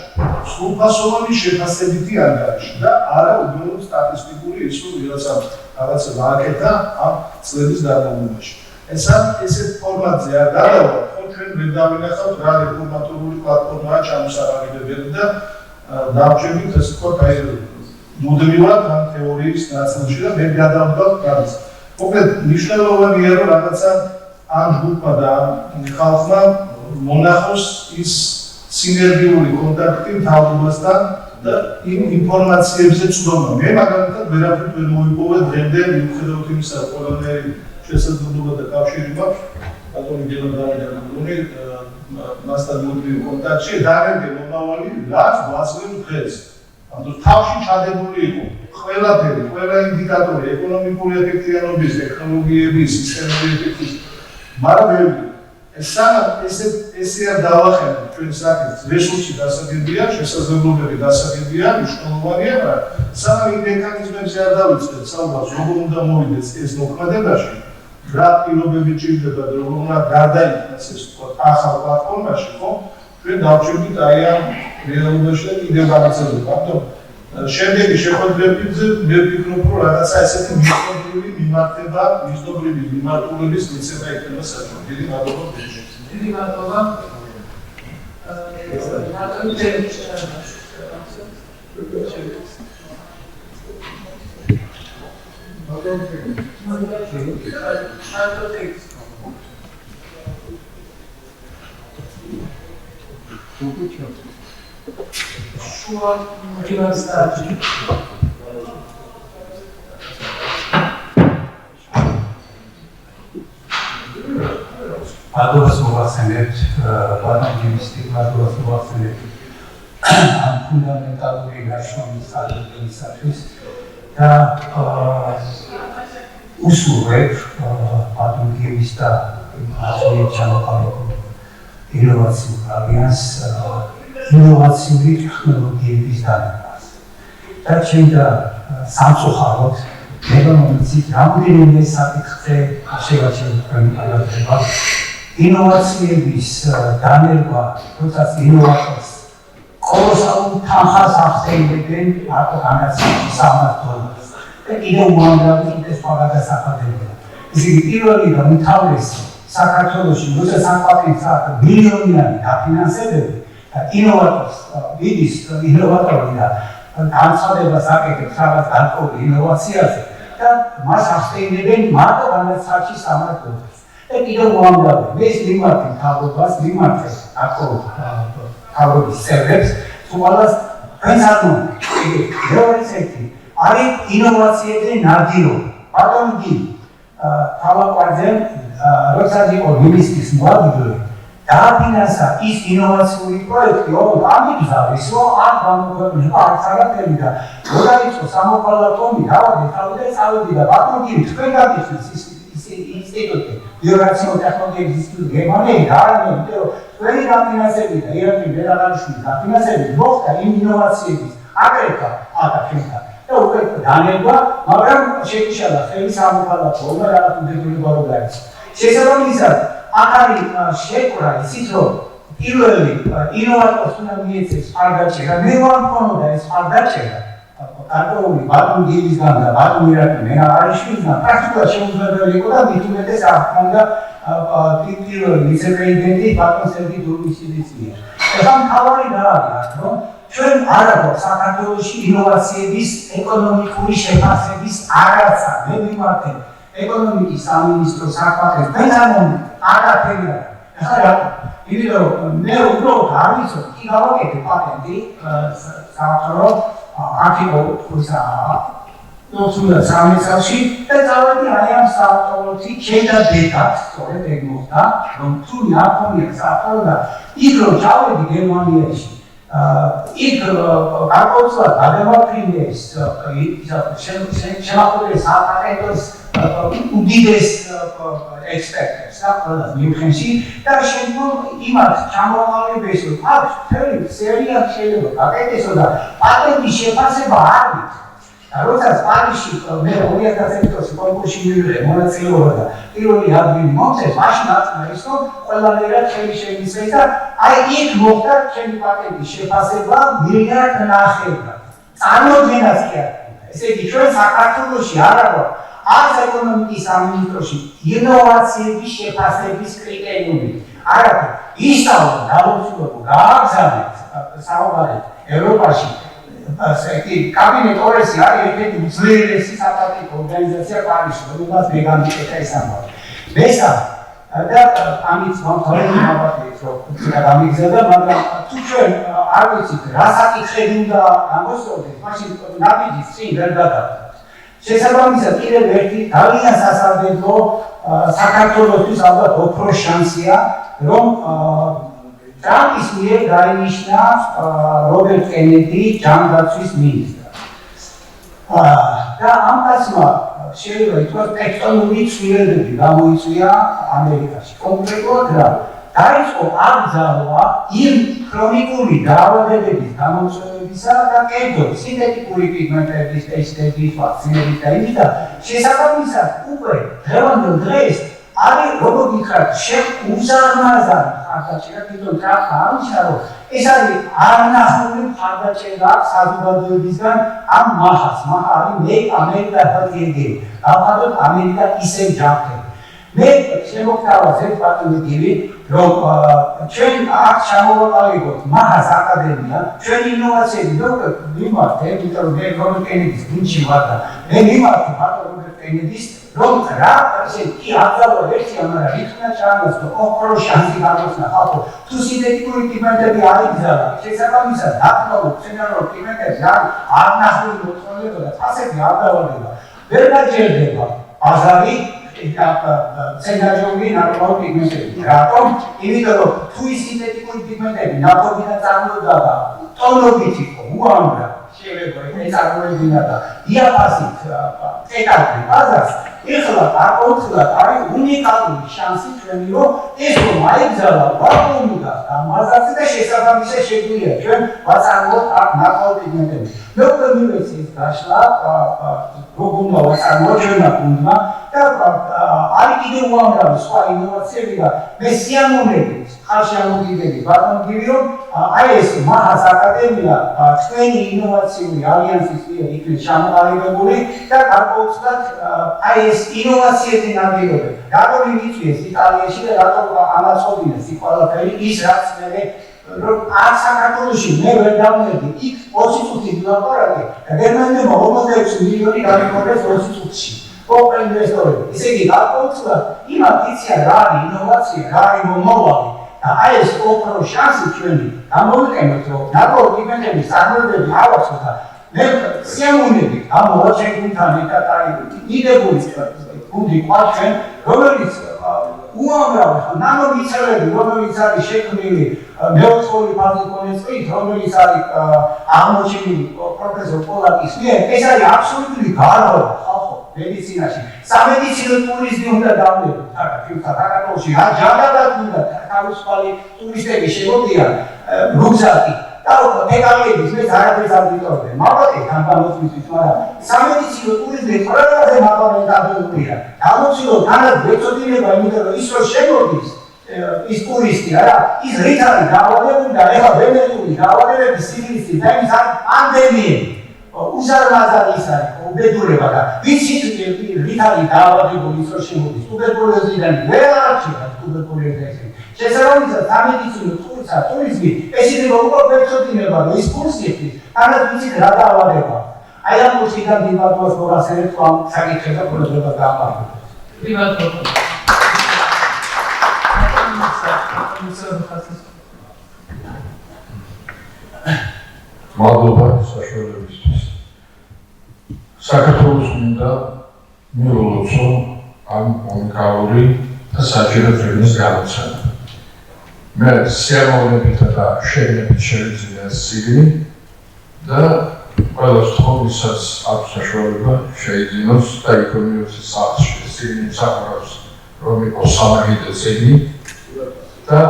სრულფასოვანი შეფასებითი ანგარიში და არა უბრალოდ სტატისტიკური ის რომ რაღაცა გააკეთა ამ წლების განმავლობაში. ესეთ ფორმატზე არ გადავალ, ხო ჩვენ ვერ დავინახავთ რა რეფორმატორული პლატფორმაა ჩამოსაბამებელი და დავჭერით ეს თქო აი მუდმივად ამ თეორიის ნაწილში და ვერ გადავდგავთ რაღაც. მოკლედ მნიშვნელოვანია რომ რაღაცა ამ ჯგუფმა და ამ ხალხმა მონახოს ის სინერგიული კონტაქტი მთავრობასთან და იმ ინფორმაციებზე წვდომა. მე მაგალითად ვერაფრით ვერ მოვიპოვე დღემდე მიუხედავად იმისა, რომ ყველანაირი შესაძლებლობა და კავშირი მაქვს ბატონი გელადარიანი მასთან მოდივი კონტაქტში დაგეგმე მომავალი რაც გვაძლევს დღეს. ანუ თავში ჩადებული იყო ყველაფერი, ყველა ინდიკატორი, ეკონომიკური ეფექტიანობის, ტექნოლოგიების, სისტემური ეფექტის, მაგრამ ესე არ დავახერხებთ ჩვენ საკითხს, რესურსი დასაგებია, შესაძლებლობები დასაგებია, მნიშვნელოვანია, მაგრამ სანამ იმ მექანიზმებზე არ დავიწყებთ საუბარს, როგორ უნდა მოვიდეს ეს მოქმედებაში, რა პირობები ჭირდება და როგორ უნდა გადაიქცეს ეს თქვა ახალ პლატფორმაში, ხო? ჩვენ დავჭერდით აი ამ რეალობაში და კიდევ განაცხადება. ამიტომ შემდეგი შეხვედრებზე მე ვფიქრობ, რომ რაღაცა ესეთი მიზნობრივი მიმართება, მიზნობრივი მიმართულების მიცემა იქნება საჭირო. დიდი მადლობა. დიდი მადლობა. შუა გიმნაზიუმში Adolfo Suvasenet, Banagimstik, Adolfo Suvasenet, am fundamentalului nașonis al organizației, dar usurek, Banagimista, Asociația Inovațiu Alians, inovațiului tehnologiei danებას. Dar ce da სამწუხაროდ მეგონიცით რამდენიმე საკითხზე შეგაჩერება ინოვაციების დანერგვა, როდესაც ინოვატორს კოლოსალურ თანხას ახდენებენ მარტო განათლების სამართლობას და კიდევ უამრავი სხვა გადასახადებია. ისინი პირველი და უმთავრესი საქართველოში როცა სამპატიო მილიონიანი დაფინანსებები და ვიდის ინოვატორი და განცხადებას აკეთებს რაღაც გარკვეულ ინოვაციაზე და მას ახსენებენ მარტო განაცხადში სამართლობას. და კიდევ უამრავი ეს მიმართი მთავრობას მიმართეს მთავრობის წევრებს სულას განსაზღვრული რევოლუცია არის ინოვაციებზე ნადირობა. ბატონო გი თავაკვარზე როცა იყო მინისტრის მოადგილე დააფინანსა ის ინოვაციური პროექტი, რომ ამიგზავნის, რომ არ გამოქვეყნდება არც არაფერი და როდაიწყო სამოქალაქო ომი, დავადი თავი და წავედი და ბატონო გი თქვენ გაგიხსნის ის ინსტიტუტი, ბიორაციონალური ტექნოლოგიების ინსტიტუტი გერმანიაში და არა იმიტომ რომ თქვენი დაფინანსები და ირაკლი ბერაღაშვილის დაფინანსები მოხდა იმ ინოვაციების აკრეფა აკრეფა და უკვე დანერგვა, მაგრამ შეგვიშალა ხელი სამოქალაქო ომმა რაღაც უდებრება რო გაიცა. შესაბამისად აქ არის შეკრა ისიც რომ პირველი ინოვატორს უნდა მიეცეს მხარდაჭერა, მე ვარ მქონოდა ეს მხარდაჭერა გარკვეული ბატონ გიევისგან და ბატონ ირაკლი მენაღარიშვილიდან პრაქტიკულად შეუძლებელი იყო და მით უმეტეს არ ჰქონდა პირველი ვიცე-პრეზიდენტი ბატონ სერგი დურმიშვილის მიერ. ეხლა მთავარი რა არის, რომ ჩვენ არ აქვს საქართველოში ინოვაციების ეკონომიკური შეფასების არაცა. მე მიმართე ეკონომიკის სამინისტროს საქმეებს ბენზამონი არაფერი არ არის. ეხლა რა იმიტომ რომ მე უბრალოდ არ ვიცოდი, კი გავაკეთე პატენტი საქართველოს აქ იყო თქოსა 2013 წელს და წავედი აი ამ საავტომობილში შედადებას, სწორედ ეგ მოხდა, რომ თუ ნაკომია საქართველოს და იქ რომ წავედი გერმანიაში იქ გარკვეულწილად გადავაფრინეს შემოხვდეს საპატენტოს უდიდეს ექსპერტებს და ყველა მიუნხენში და შემდგომ იმათ ჩამოყალიბეს რომ აქ მთელი სერია შეიძლება გაკეთესო და პატენტის შეფასება არ მით. როცა პარიზში მე 2001 წელს კონკურსში მივიღე მონაწილეობა და პირველი ადგილი მომწეს, მაშინ აწნა ის რომ ყველანაირად ხელი შემიცეს და აი იქ მოხდა ჩემი პატენტის შეფასება მილიარდ ნახევრად. წარმოდგენას კი არ ქონდა. ესე იგი ჩვენ საქართველოში არ აქვს არც ეკონომიკის სამინისტროში ინოვაციების შეფასების კრიტერიუმი. არაფერი. ისწავლე დაუცილებლად გააგზავნეთ საუბარი ევროპაში ასეთი კაბინეტ ორესი არის ერთ-ერთი უძლიერესი საპატენტო ორგანიზაცია პარიზში, რომელსაც მე გამიკეთა ეს ამბავი. მესამე და ამით მომხდარი მოვაკეთე, რომ გამიგზავნა, მაგრამ თუ ჩვენ არ ვიცით რა საკითხები უნდა გამოსწორდეს, მაშინ ნაბიჯის წინ ვერ გადავდეთ. შესაბამისად კიდევ ერთი ძალიან სასარგებლო საქართველოსთვის ალბათ ოქროს შანსია, რომ ტრამპის მიერ დაინიშნა რობერტ კენედი ჯანდაცვის მინისტრად. და ამ კაცმა შეიძლება ითქვას ტექტონური ცვლილებები გამოიწვია ამერიკაში. კონკრეტულად რა? დაიწყო აკრძალვა იმ ქრონიკული დაავადებების გამოწვევებისა და კერძოდ სინთეტიკური პიგმენტების ტესტების, ვაქცინების და იმის და შესაბამისად უკვე დღევანდელ დღეს არის როგორ გითხრათ უზარმაზარი მხარდაჭერა თვითონ ტრამპმა ამჩა რომ ეს არის არნახული მხარდაჭერა საზოგადოებისგან ამ მაჰას არის make America healthy again. ალბათ ამერიკა ისევ ჯანმრთელი. მე შემოგთავაზე ბატონო გივი რომ ჩვენ აქ ჩამოვაყალიბოთ მაჰას აკადემია, ჩვენ ინოვაციები მიმართე, იმიტომ რომ მე რობერტ კენედის გუნდში ვარ და მე მიმართე ბატონ რობერტ კენედის რომ რა ესე კი აკრძალვა ერთია, მაგრამ რითქმა ჩამოსო ოქროს შანსი გამოსნა ხალხო თუ სინთეტიკური პიგმენტები არ იგზავნა შესაბამისად ნატურალურ მცენარეულ პიგმენტებს არ ნახული მოწყობილება და ფასები არ დავალება ვერ გაჭირდება ბაზარი მცენარეული ნატურალური პიგმენტები. რატომ? იმიტომ რომ თუ ის სინთეტიკური პიგმენტები ნავთობიდან წარმოდგა და ტონობით იყო უამრავი შეიძლება ეს წარმოედგინა და დიაპაზით ეკავდა ბაზარს ეხლა აკონტროლად არის უნიკალური შანსი ჩვენი რომ ეს რომ აიგზავნა ვაკუუმი და მაზარზე და შესაბამისად შეგვიძლია ჩვენ ვაწარმოოთ აქ ნაკლავ პიგმენტები. მე უკვე მივეცი ის გაშლა როგორ უნდა ვაწარმოოთ ჩვენმა გუნდმა და არის კიდევ უამრავი სხვა ინოვაციები და მე სიამოვნებით ხალხი ამოგიდებით ბატონ გივი რომ აი ეს მაღაზ აკადემია თქვენი ინოვაციური ალიანსის მიერ იქნება ჩამოყალიბებული და გარკვეულწილად აი ეს ინოვაციები ნამდვილად რატომ იმიწვიეს იტალიაში და რატომ ამაწოდინეს იქ ყველაფერი ის რაც მე რომ არ საქართველოში მე ვერ დავმერდი იქ 20 წუთი ვილაპარაკე და გერმანიამ 56 მილიონი გამიგონეს 20 წუთში პროპერ ინვესტორები ესე იგი გარკვეულწილად იმათ იციან რა არის ინოვაცია რა არის მომავალი და აი ეს ოქრო შანსი ჩვენი გამოვიყენოთ რომ ნატო პიგმენტების წარმოებები ავაწყოთ და მე სიამოვნებით ამ მოაჩენთან ერთად არის დიდებული გუნდი ყავს ჩვენ რომელიც უამრავი ნანომიცელები რომელიც არის შექმნილი მეოთხეული ფაზის წინით რომელიც არის აღმოჩენილი პროფესორ პოლაკის მიერ ეს არის აბსოლუტური გარღვევა ხალხო მედიცინაში სამედიცინო ტურიზმი უნდა დავლებოთ საქართველოში რა ჯადადად უნდა თავისუფალი ტურისტები შემოდიან რუგზაკი და ეგალების მე არაფერს არ ვიტოვებ მაბატი გამოსვისთვის მაგრამ სამედიცინო ტურიზმი ყველაზე მაგალითადია გამოცდილო თანაც ვეცოდინება იმიტომ რომ ის რომ შემოდის ის ტურისტი არა ის რით არის დაავადებული და ეხლა ვენერული დაავადებების სიგრძე და ის არის პანდემიები უზარმაზარი ის არის უბედურება და ვიცით რით არის დაავადებული ის რომ შემოდის ტუბერკულოზიდან ვერ არჩევა ტუბერკულოზი შესაბამისად სამედიცინო ტურიზმი ეს იქნება უკვე ვეცოდინება რომ ის კურსი თანაც ვიცით რა დაავადება აი ამ კურსიდან დიბატოს გორასერეთ ამ საკითხებს და პრობლემებს გაამართლებს მადლობა საშუალებისთვის. საქართველოს უნდა მიულოცო ამ უნიკალური და საჭირო ძებნის გამოცემა. მე სიამოვნებით და შეგნებით შევიძინე ეს წიგნი და ყველას თხოვისაც აქვს საშუალება შეიძინოს და ეკონომიკის სახლში წიგნი მსახურობს რომ იყოს სამაგიდო წიგნი და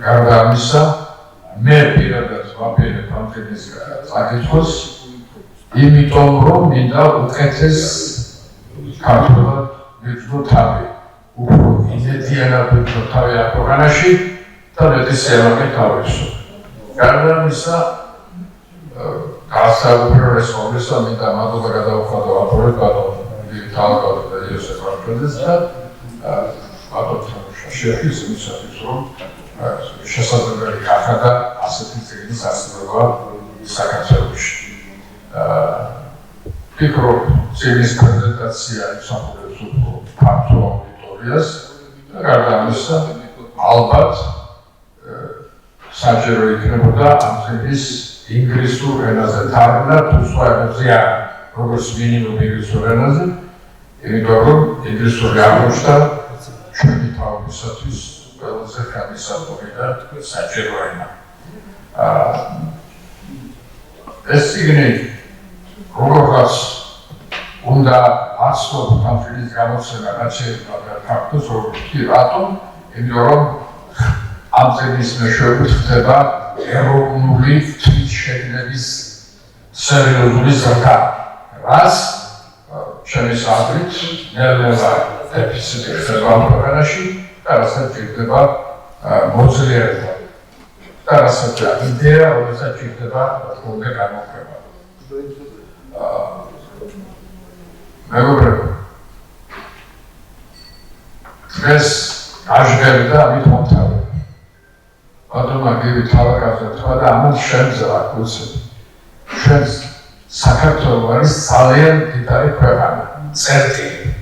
გარდა ამისა მე პირადად ვაპირებ ამ წიგნის წაკითხვას იმიტომ რომ მინდა უკეთეს ქართულად ვიწყო თავი უფრო იმედიანად ვიწყო თავი ამ პროგრამაში და მეტი სიამოვნებით გავიხსო. გარდა ამისა გასაუბრეს მომისა მინდა მადლობა გადავხადო აპროექტ ბატონ თავგადო და იოსებ მარკოზეს და ბატონ შეეხის იმისათვის რომ შესაძლებელი გახადა ასეთი წიგნის არსებობა საქართველოში. ფიქრობ, წიგნის პრეზენტაცია იმსახურებს უფრო ფართო აუდიტორიას და გარდა ამისა ალბათ საჭირო იქნებოდა ამ წიგნის ინგლისურ ენაზე თარგმნა თუ სხვა ენაზე არა, როგორც მინიმუმ ინგლისურ ენაზე, იმიტომ რომ ინგლისური აღმოჩნდა ჩვენი თაობისათვის ყველაზე გამისადგომი და საჭირო ენა. ეს წიგნი როგორღაც უნდა ახსოვოთ ამ წიგნის გამოცემა, რაც შეიძლება ფაქტოს როგორც კი რატომ, იმიტომ რომ ამ წიგნის მეშვეობით ხდება ეროვნული თვითშეგნების სერიოზული ზრდა, რაც ჩემი აზრით ნელ-ნელა დეფიციტი ხდება ამ ქვეყანაში და რასაც ჭირდება მოძლიერება და რასაც იდეა, რომელსაც ჭირდება თქვენგან გამოხება. მეგობრებო, დღეს აღდგება და ამით მომთავრდა. ბატონმა გივი თავგადასა თქვა და ამას შემძლა კურსები. ჩვენს საქართველოს არის ძალიან დიდარი ქვეყანა, წერტილი.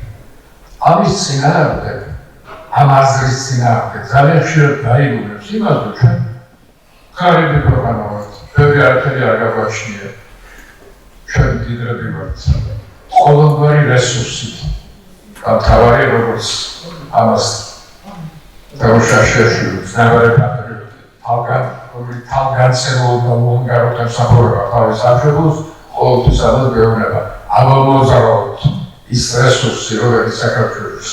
ამის წინააღმდეგ, ამ აზრის წინააღმდეგ ძალიან ხშირად გაიგონებს იმას, რომ ჩვენ ღარიბი ქვეყანა ვართ, ბევრი არაფერი არ გაგვაჩნია. ჩვენ დიდრები ვართ, ყოველგვარი რესურსით. და მთავარი როგორც ამას დაუშაშეში ნაბარე თავგანცემულ და უანგარო მსახურება თავის სამშობლოს ყოველთვის ამას გვეუბნება. ამომოძრავოთ ის რესურსი, რომელიც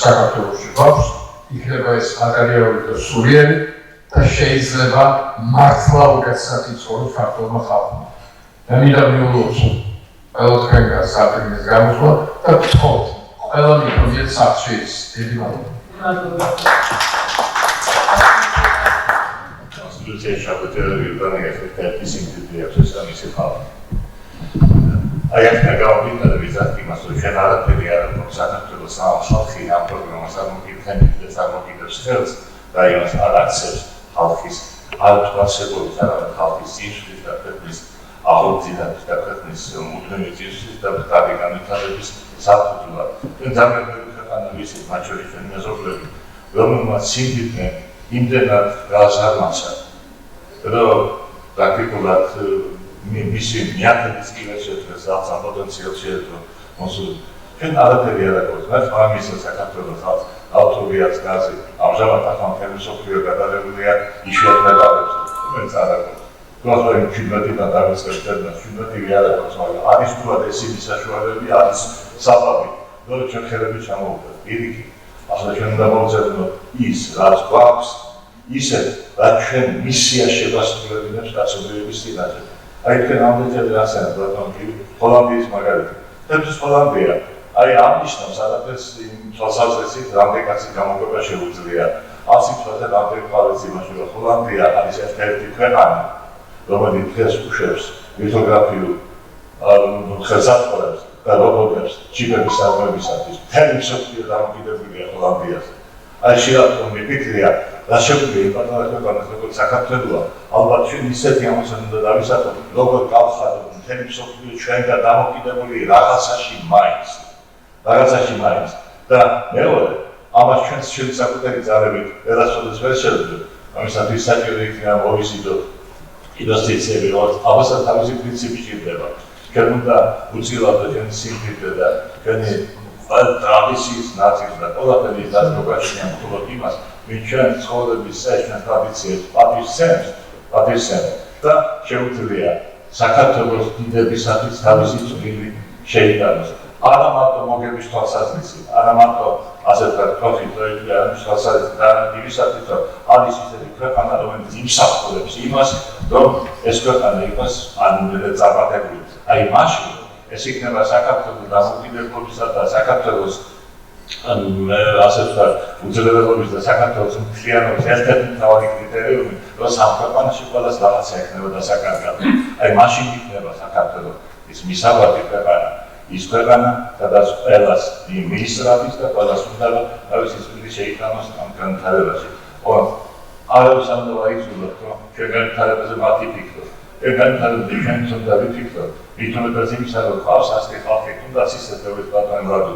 საქართველოში გვაქვს, იქნება ეს მატერიალური და სულიერი და შეიძლება მართლა უკეთესად იცხოვროს ქართულმა ხალხმა. და მინდა მიულოცო ყველა თქვენგან საფრთხის გამოსვლა და ვთხოვთ ყველა მიკროფონით სახლში ის. დიდი მადლობა. Конституция шабутера Юрдания фактически симптомы самisi ხალხი. Აი აქ გავავიდა ვიზატი მას რომ ჩვენ არაფერი არ აქვს საქართველოს ხალხი ამ პროგრამას არ მოგიხსენებს და მოგიდებს ხელს და იმას არ აქცევს ხალხის ალტვასებობის და ხალხის სიშვდილის და ქვეყნის აღორძინების და ქვეყნის მუდმივი სიშვდილის და ბრძანის განვითარების საფუძვლად. ჩვენ ძალიან ქვეყანა ვიცით მათ შორის ჩვენ მეზობლები რომელმაც სიმდიდრე იმდენად გააზარმაცა რომ პრაქტიკულად მისი მიაკეთის კილოშეტრეს ამ პოტენციალს შეეძლო მოსული. ჩვენ არაფერი არ აქვს, რაც ამისა საქართველოს ხალხს ავტობიაც გაზი ამჟამად ახალ თემისოფლიო გადაღებულია იშვიათ მეტალებს, რომელიც არ აქვს. გასვენ ჩიმბატი და დავიწყებთ და ჩიმბატი არ აქვს, მაგრამ არის თუად ესეთი საშუალებები არის საფაბი. რომ ჩვენ ხელები ჩამოვუდგეთ პირიქით. ახლა ჩვენ უნდა მოვწეროთ ის, რაც გვაქვს, ისეთ, რაც ჩვენ მისია შევასრულებინებს კაცობრიობის წინაშე. აი თქვენ ამდენჯერ ასეა ბატონი ჰოლანდიის მაგალითი. თეთრ ჰოლანდია. აი ამნიშნავს არაფერს იმ თვალსაზრისით რამდენი კაცი გამოკვება შეუძლია. ასი თვალზე რამდენი ხალხი იმაში რომ ჰოლანდია არის ერთ-ერთი ქვეყანა, რომელიც დღეს უშვებს ლითოგრაფიულ ხელსაწყოებს და რობოტებს ჩიპების წარმოებისათვის. მთელი მსოფლიო დამოკიდებულია ჰოლანდიაზე. აი შეიძლება მიფიქრია რა შეგვიძლია იმ პატარა ქვეყანას როგორც საქართველოა ალბათ ჩვენ ისეთი ამოცანა უნდა დავისახოთ როგორ გავხადოთ მთელი მსოფლიო ჩვენგან დამოკიდებული რაღაცაში მაინც და მეორე ამას ჩვენს საკუთარი ძალებით ვერასოდეს ვერ შევძლებ ამისათვის საჭირო იქნება მოვიზიდოთ ინვესტიციები როგორც ამასაც თავისი პრინციპი ჭირდება ჩვენ უნდა უწილავდეთ ჩვენი სიმდიდრე და ჩვენი ტრადიციის ნაწილს და ყველაფერი რაც მოგაშენია მხოლოდ იმას ვინ ჩვენ ცხოვრების ჩვენ ტრადიციებს პატივსცემს და შეუძლია საქართველოს დიდებისათვის თავისი წვლილი შეიტანოს. არა მარტო მოგების თვალსაზრისით, არა მარტო ასე ვთქვათ პროფიტოები და თვალსაზრისით და იმისათვის რომ არის ისეთი ქვეყანა რომელიც იმსახურებს იმას რომ ეს ქვეყანა იყოს ანამდენად წარმატებული. აი მაშინ ეს იქნება საქართველოს დამოკიდებულისა და საქართველოს ასე ვთქვათ უძლელებობის და საქართველოს მთლიანობის ერთ-ერთი მთავარი კრიტერიუმი რომ სამხატვაროში ყველას რაღაცა ექნება დასაკარგად. აი მაშინ იქნება საქართველოს ის მისაბადი ქვეყანა ის ქვეყანა სადაც ყველას მინისტრების და ყველას უნდა თავისი წვლილი შეიტანოს ამ განვითარებაში. არავის არ უნდა აიძულოთ რომ ჩვენ განვითარებაზე მათი ფიქროს. ჩვენ განვითარებაზე ჩვენც უნდა ვიფიქროთ. ვითომაც იმისა რომ ყავს ასეთი ხალხი თუნდაც ისეთ როგორც ბატონი რადო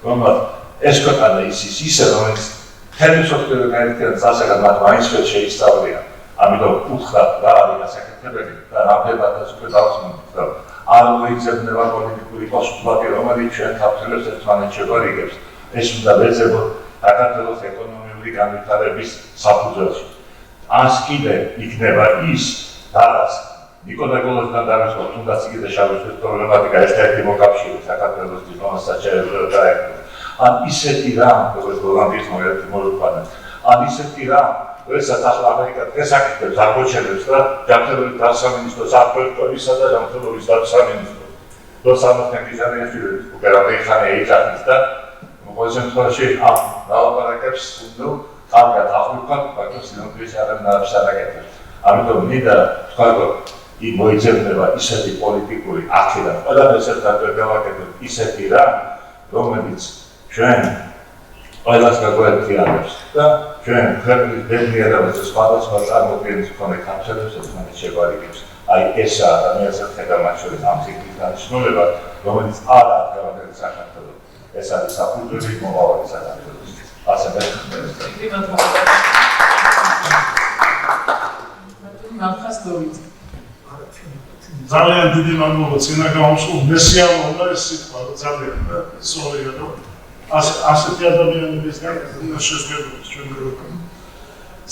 რომელსაც ეს ქვეყანა ისე რომელიც მთელი მსოფლიო გაერთიანების დასაგად მათ მაინც ვერ შეისწავლიან. ამიტომ უთხრათ რა არის გასაკეთებელი და რა ფერადაც უკვე დავსმენთ რომ არ მოიძებნება პოლიტიკური პოსტულატი რომელიც ჩვენ ქართველებს ერთმანეთს შევარიგებს. ეს უნდა ვეძებოთ საქართველოს ეკონომიკური განვითარების საფუძველში. ამას კიდე იქნება ის რაც ნიკოლაი გოლოსთან დავიწყოთ თუნდაც კიდე შავიზღვისპირეთის პრობლემატიკა ერთ-ერთი მოკავშირე საქართველოს დიპლომატიას შეეძლო დაერქვა. ან ისეთი რამ, როგორც ჰოლანდიის მაგალითი მოვიყვანე, ან ისეთი რამ, როდესაც ახლა ამერიკა დღეს აკეთებს აღმოჩენებს და ჯანმრთელობის დასამინისტროს აფროექტებისა და ჯანმრთელობის დასამინისტროს. როცა სამართლებრივი უკვე რამდენი ხანია იჭარის და ყოველ შემთხვევაში ამ ლაპარაკებს უნდა კარგად აღვიქვათ, მაგრამ სინამდვილეში არაფერს არ აკეთებს. ამიტომ მინდა თქვა რომ იქ მოიძებნება ისეთი პოლიტიკური აქტი და ყველაფერს ერთად გავაკეთოთ ისეთი რამ, რომელიც ჩვენ ყველას გაგვერთიანებს და ჩვენ ქვეყნის ბედნიერებას და სხვადასხვა წარმოდგენის მქონე ქართველებს ერთმანეთს შევარიგებს. აი ესაა ადამიანის ერთგან მათ შორის ამ სიგნალის დანიშნულება, რომელიც არ არის გავაკეთეთ საქართველოს. ეს არის საფუძველი მომავალი საქართველოს. ასე ძალიან დიდი მადლობა წინა გამოსულ მესიალა ეს სიტყვა ძალიან სწორია რომ ასეთი ადამიანებისგან უნდა შეგვეძლოს ჩვენ გვერდით.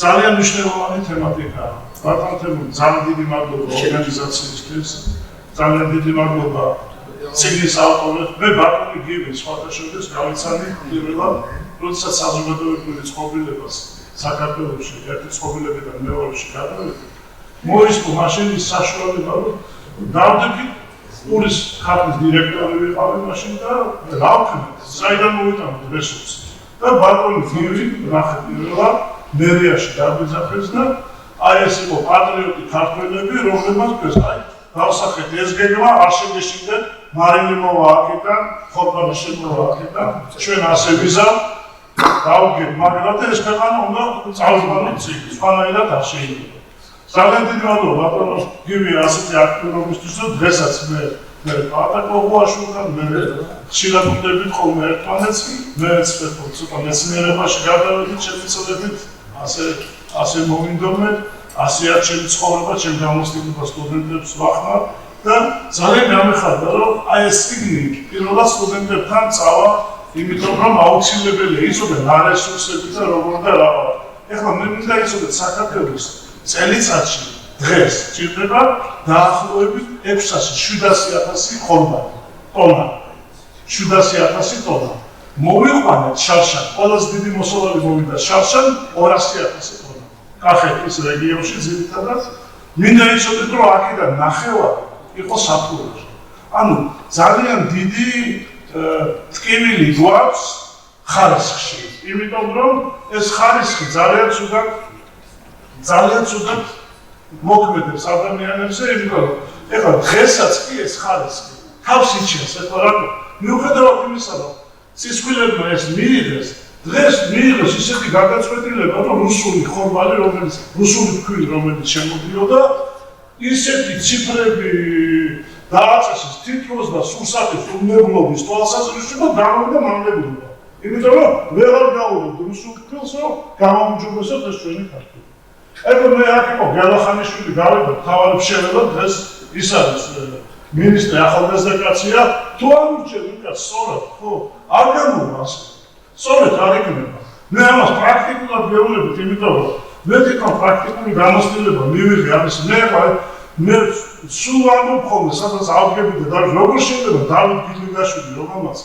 ძალიან მნიშვნელოვანი თემატიკაა. ბატონო, ძალიან დიდი მადლობა ორგანიზაციისთვის. ძალიან დიდი მადლობა ციგნის ავტორებს. მე ბატონი გივი სხვათა შორის გავიცანი პირველად, როდესაც საზოგადოებრივი წყობილებას საქართველოში ერთი წყობილებიდან მეორეში გადავედი, მოისპო მაშინ ის საშუალება, რომ დავდექით პურის ხატის დირექტორი ვიყავი მაშინ და დავქმნით, საიდან მოვიტანოთ რესურსი. და ბატონი გივი ნახე პირველად მერიაში დაგვიძახეს და აი ეს იყო პატრიოტი ქართველები, რომლებმაც ეს აი დავსახეთ ეს გეგმა არ შეგეშინდეთ მარილი მოვა აქედან, ხორბალი შემოვა აქედან, ჩვენ ასე ვიზავ დავგებ, მაგრამ ეს ქვეყანა უნდა წავიწყოთ წინ, სხვანაირად არ შეიძლება. ძალიან დიდი მადლობა ბატონო გივი ასეთი აქტიურობისთვის და დღესაც მე პატაკოღუაშვილთან მე ხშირად ვხვდებით ხოლმე ერთმანეთს, მეც ცოტა მეცნიერებაში გადავედით, შემიცოდებით, ასე მოვინდომეთ, ასეა ჩემი ცხოვრება, ჩემი გამოცდილება სტუდენტებს ვახმარ და ძალიან გამეხარდა, რომ აი ეს წიგნი პირველად სტუდენტებთან წავა, იმიტომ რომ აუცილებელია იცოდე რა რესურსები და როგორ და რა. ეხლა მე მინდა იცოდე საქართველოს წელიწადში დღეს ჭირდება დაახლოებით 600-700,000 ხორბალი ტონა. 700,000 ტონა. მოვიყვანეთ შარშან, ყველაზე დიდი მოსავალი მოვიდა შარშან 200,000 ტონა. კახეთის რეგიონში ძირითადად მინდა იცოდეთ, რომ აქედან ნახევარი იყო საფუძვლოში. ანუ ძალიან დიდი ტკივილი გვაქვს ხარისხში, იმიტომ რომ ეს ხარისხი ძალიან ცუდად მოქმედებს ადამიანებზე, იმიტომ რომ ეხლა დღესაც კი ეს ხარისხი თავს იჩენს, ეხლა რატო? მიუხედავად იმისა, რომ ცისქვილებმა ეს მიიღეს, დღეს მიიღეს ისეთი გადაწყვეტილება, რომ რუსული ხორბალი, რუსული ფქვილი, რომელიც შემოდიოდა, ისეთი ციფრები დააწესეს თითქოს და სურსათის უნებლობის თვალსაზრისით და გამოვიდა მამლებობა. იმიტომ რომ ვეღარ გავუვებთ რუსულ ფქვილს, რომ გამომჯობესოთ ეს ჩვენი ქართული. ეხლა მე აქ იყო გელახანიშვილი გავიდა მთავარი მშენებლად, დღეს ის არის მინისტრი ახალგაზრდა კაცია, თუ არ ურჩევთ კაც სწორად, ხო? არ გამოვა ასე. სწორედ არ იქნება. მე ამას პრაქტიკულად ვეუბნებით, იმიტომ რომ მე თვითონ პრაქტიკული გამოცდილება მივიღე ამის მე სულ ამბობ ხოლმე, სადაც ავგებდი და როგორ შეიძლება დავით გიდგაშვილი, რომელმაც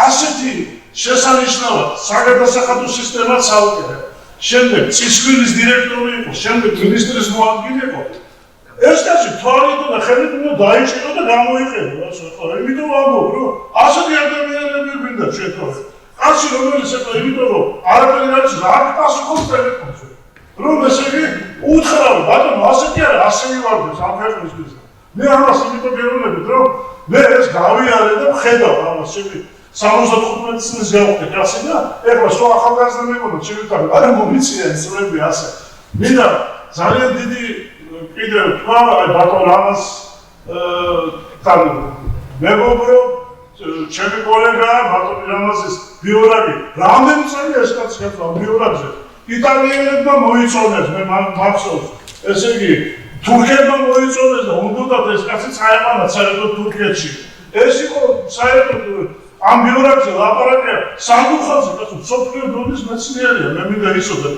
ასეთი შესანიშნავად საგადასახადო სისტემა წაუკერა. შემდეგ ცისქვილის დირექტორი იყო, შემდეგ მინისტრის მოადგილე იყო. ეს კაცი თვალით და ხელით უნდა დაიჭირო და გამოიყენო, ასე ხო? იმიტომ ვამბობ, რომ ასეთი ადამიანები გვინდა ჩვენ. კაცი რომელიც ეხლა იმიტომ რომ არაფერი არ იცის, აქ პასუხობს ტელეფონზე. რომ ესე იგი უთხრა, ბატონო, ასეთი არა, ასე მივარდეს ამ ქვეყნისთვის. მე ამას იმიტომ გეუბნებით, რომ მე ეს გავიარე და ვხედავ ამას, ჩემი 75 წლის გავხდე კაცი და ეხლა სულ ახალგაზრდა მეგონა ჩემთან არა მომიციან სწრები ასე. მინდა ძალიან დიდი კიდევ თქვა ბატონ რამას თან მეგობრო ჩემი კოლეგა ბატონ რამაზის ბიოგრაფი. რამდენი წელი ეს კაცი გაწვა ბიოგრაფიაზე. იტალიელებმა მოიწონეს, მე მახსოვს. ესე იგი, თურქებმა მოიწონეს და უნდათ ეს კაცი წაეყანა საერთოდ თურქეთში. ეს იყო საერთოდ ამ ბიოგრაფიაზე ლაპარაკია სანდუხაზე, კაცო, სოფლიო დონის მეცნიერია, მე მინდა იცოდე.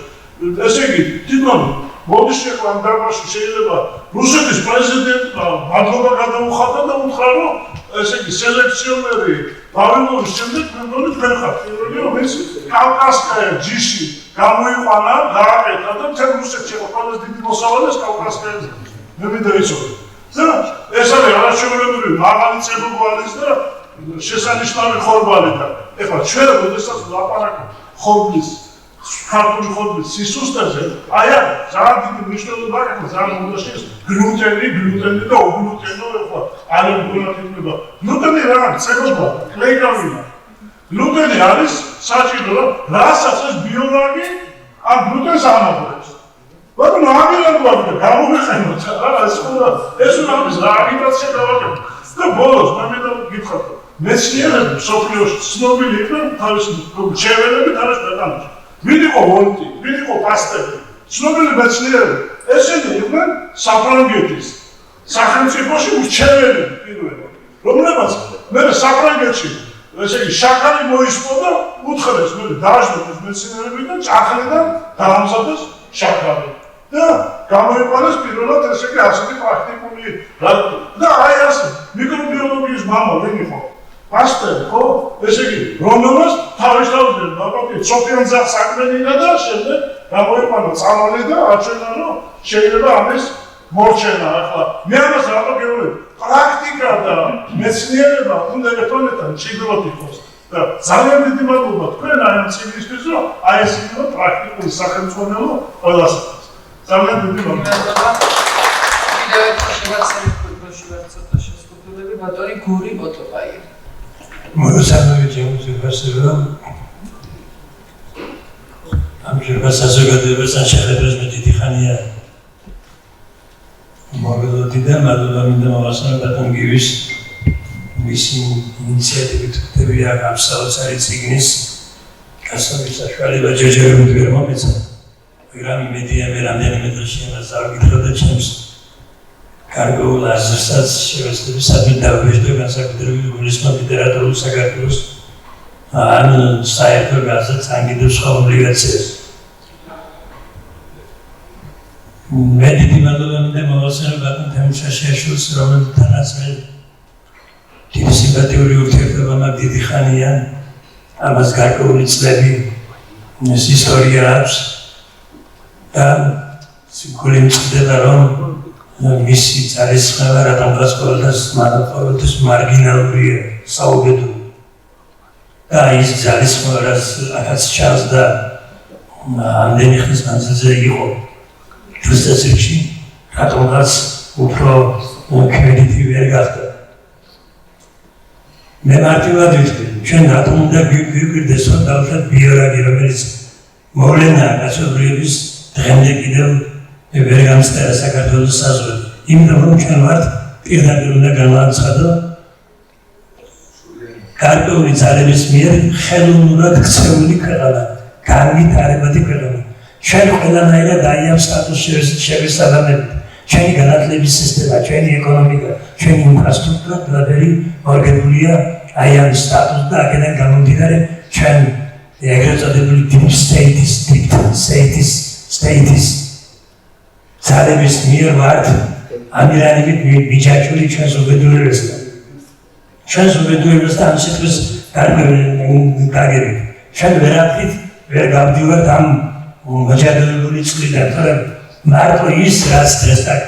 ესე იგი, თვითონ მოდის შეყვა ამ დარბაზში შეიძლება რუსეთის პრეზიდენტმა მადლობა გადაუხადა და უთხრა, რომ ესე იგი, სელექციონერი ვავილოვის შემდეგ მეგონი თქვენ ხართ. პირველი რომელიც კავკასკაია ჯიში გამოიყვანა, გააკეთა და მთელ რუსეთში იყო ყველაზე დიდი მოსავალი ეს კავკასკაიაზე. მე მინდა იცოდე. და ეს არის არაჩვეულებრივი მაღალი წებობალის და შესანიშნავი ხორბალი და ეხლა ჩვენ როდესაც ვლაპარაკობთ ხორბლის, ქართული ხორბლის სისუსტეზე, აი ამ ძალიან დიდი მნიშვნელობა აქვს ძალიან უნდა შეეს გლუტენი და უგლუტენო ეხლა არ უნდა იქნება. გლუტენი რა არის? წეგობა, კლეიკავინა. გლუტენი არის საჭირო, რომ რასაც ეს ბიოლოგი ამ გლუტენს ანაბოლებს. ბატონო, ამირანგვარი გამოვიყენოთ რა ეს უნდა არის რა აგიტაცია დავაკეთოთ. და ბოლოს მე მინდა გითხრათ, მეცნიერები სოფლიოში ცნობილი იყვნენ თავის ჩეველები თავის ქვეყანაში. ვინ იყო ვოლტი, ვინ იყო პასტერი, ცნობილი მეცნიერები. ესენი იყვნენ საფრანგეთის სახელმწიფოში მრჩეველები პირველი, რომლებმაც მე საფრანგეთში ესე იგი შაქარი მოისპო და უთხრეს მე დააშლეს მეცნიერები და ჭახლიდან დაამზადეს შაქარი. და გამოიყვანეს პირველად ესე იგი ასეთი პრაქტიკული და აი ასე მიკრობიოლოგიის მამა ვინ იყო? პასტერი, ხო? ესე იგი, რომელმაც თავის თავზე ნაპატი სოფიან ძაღლს აკმენინა და შემდეგ გამოიყვანო წამალი და აჩვენა რომ შეიძლება ამის მორჩენა ახლა მე ამას რატო გეუბნები პრაქტიკა და მეცნიერება უნდა ერთმანეთთან მჭიდროდ იყოს და ძალიან დიდი მადლობა თქვენ აი ამ ციგნისთვის რომ აი ეს იქნება პრაქტიკული სახელმძღვანელო ყველასათვის ძალიან დიდი მადლობა კიდევ ცოტა შეზღუდულები ბატონი გური მოტობაია მოგესალმებით ჩემო ამჟამად საზოგადოებასთან შეხვედრას მე დიდი ხანია მოგელოდიდან მადლობა მინდა მოვასწრებო ბატონ გივის მისი ინიციატივით ხდებია ამ საოცარი ციგნის გასწავლის საშუალება ჯერჯერობით ვერ მომეცა მაგრამ იმედია მე რამდენიმე დღეში ამას დავიკითხავ და ჩემს კარგულ აზრსაც შევეცდები სადმე დავგვეშდო განსაკუთრებით გულისხმობ ლიტერატურულ საქართველოს ან საერთო გაზეთს ან კიდევ სხვა ობლიგაციებს მე დიდი მადლობა მინდა მოვასწრებო ბატონ თემურშაშვილს რომელთანაც მე დიდი სიმპათიური ურთიერთობა მაქვს დიდი ხანია ამას გარკვეული წლები ეს ისტორია აქვს და სიკვდილი მწყდება რომ მისი ძალისხმევა რატომ ყოველთვის მარგინალურია საუბედური და ის ძალისხმევა რაც ჩანს და ამდენი ხნის მანძილზე იყო თვისწესებში რატომღაც უფრო ქმედითი ვერ გახდა მე მარტივად ვიტყვი ჩვენ რატომ უნდა გვიგვირდეს რომ დავუშვათ ბიორაგი რომელიც მოვლენაა კაცობრიობის დღემდე კიდევ ვერ გამსწერა საქართველოს საზღვრები იმიტომ რომ ჩვენ ვართ პირდაპირ უნდა განვაცხადო გარკვეული ძალების მიერ ხელოვნურად ქცეული ქვეყანა განვითარებადი ქვეყანა ჩვენ ყველანაირად აი ამ სტატუსს შევესაბამებით ჩვენი განათლების სისტემა ჩვენი ეკონომიკა ჩვენი ინფრასტრუქტურა ყველაფერი მორგებულია აი ამ სტატუსს და აქედან გამომდინარე ჩვენ ეგრეთ წოდებული deep states ძალების მიერ ვართ ამირანებით მიჯაჭვული ჩვენს უბედურებასთან ჩვენს უბედურებასთან ამ სიტყვის გაგებით ჩვენ ვერაფრით ვერ გავდივართ ამ მოჯადებული წყლიდან თორემ მარტო ის რაც დღეს აქ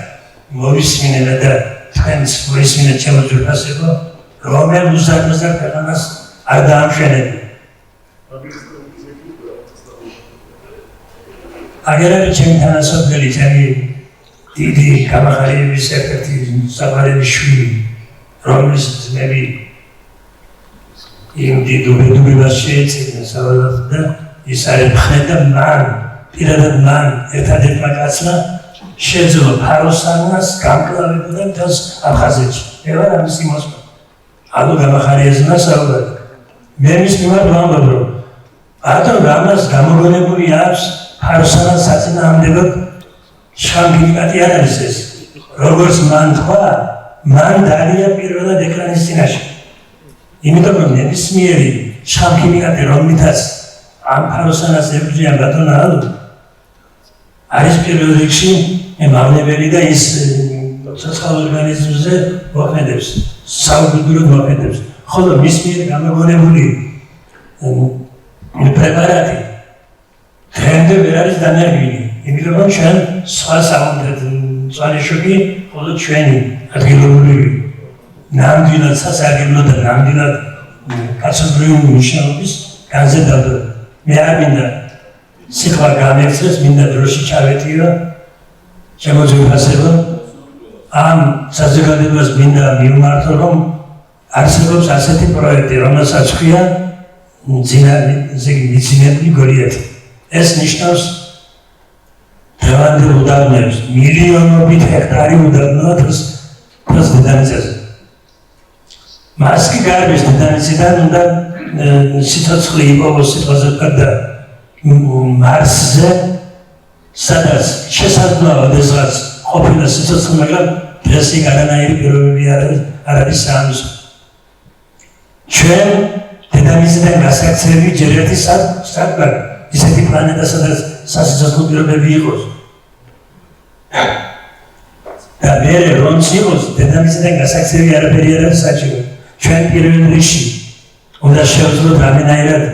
მოვისმინე და თქვენს მოვისმინე ჩემო ძვირფასებო რომელ უზარმაზარ ქვეყანას არ დაამშვენებია აგერები ჩემი თანასოფლელი ჩემი დიდი გამახარიების ერთ-ერთი საყვარელი შვილი რომლის ძმები იმ დიდ უბედურებას შეეწირნენ სავალად და ის არის მხნე და მან პირადად მან ერთადერთმა კაცმა შეძლო ფაროსანას გამკლავებოდა მთელს აფხაზეთში მე ვარ ამისი მოსმა ალო გამახარიაზნა საუბარი მე მის მიმართ ვამბობ რომ ბატონო რამას გამოგონებული აქვს ფაროსანას საწინააღმდეგოდ შხამგილიკატი არ არის ეს როგორც მან თქვა მან დარია პირველად ეკრანის წინაშე იმიტომ რომ ნებისმიერი შხამგილიკატი რომლითაც ამ ფაროსანას ებრძვიან ბატონო ალო არის პირველ რიგში მავნებელი და ის ცოცხალ ორგანიზმზე მოქმედებს საუბედუროდ მოქმედებს ხოლო მის მიერ გამოგონებული პრეპარატი დღემდე ვერ არის დანერგილი იმიტომ რომ ჩვენ სხვა საუბედური ხოლო ჩვენი ადგილობრივი ნამდვილად სასარგებლო და ნამდვილად კაცობრიობის მნიშვნელობის განზრდა მე არ მინდა სიტყვა გამექცეს მინდა დროში ჩავეტიო ჩემო ძვირფასებო ამ საზოგადოებას მინდა მივმართო რომ არსებობს ასეთი პროექტი რომელსაც ჰქვია მძინებული გოლიათი ეს ნიშნავს დღევანდელ უდაბნოებს მილიონობით ჰექტარი უდაბნოა დღეს დედამიწაზე მას კი გარბის დედამიწიდან უნდა სიცოცხლე იპოვოს სიტყვაზე და მარსზე სადაც შესაძლოა ოდესღაც ყოფილა სიცოცხლე მაგრამ დღეს იქ არანაირი პირობები არ არის საამის ჩვენ დედამიწიდან გასაქცევი ჯერ ერთი საკმარ ისეთი პლანეტა სადაც სასიცოცხლო პირობები იყოს და მერე რომც იყოს დედამიწიდან გასაქცევი არაფერი არ არის საჭირო ჩვენ პირველ რიგში უნდა შევძლოთ რამდენადაც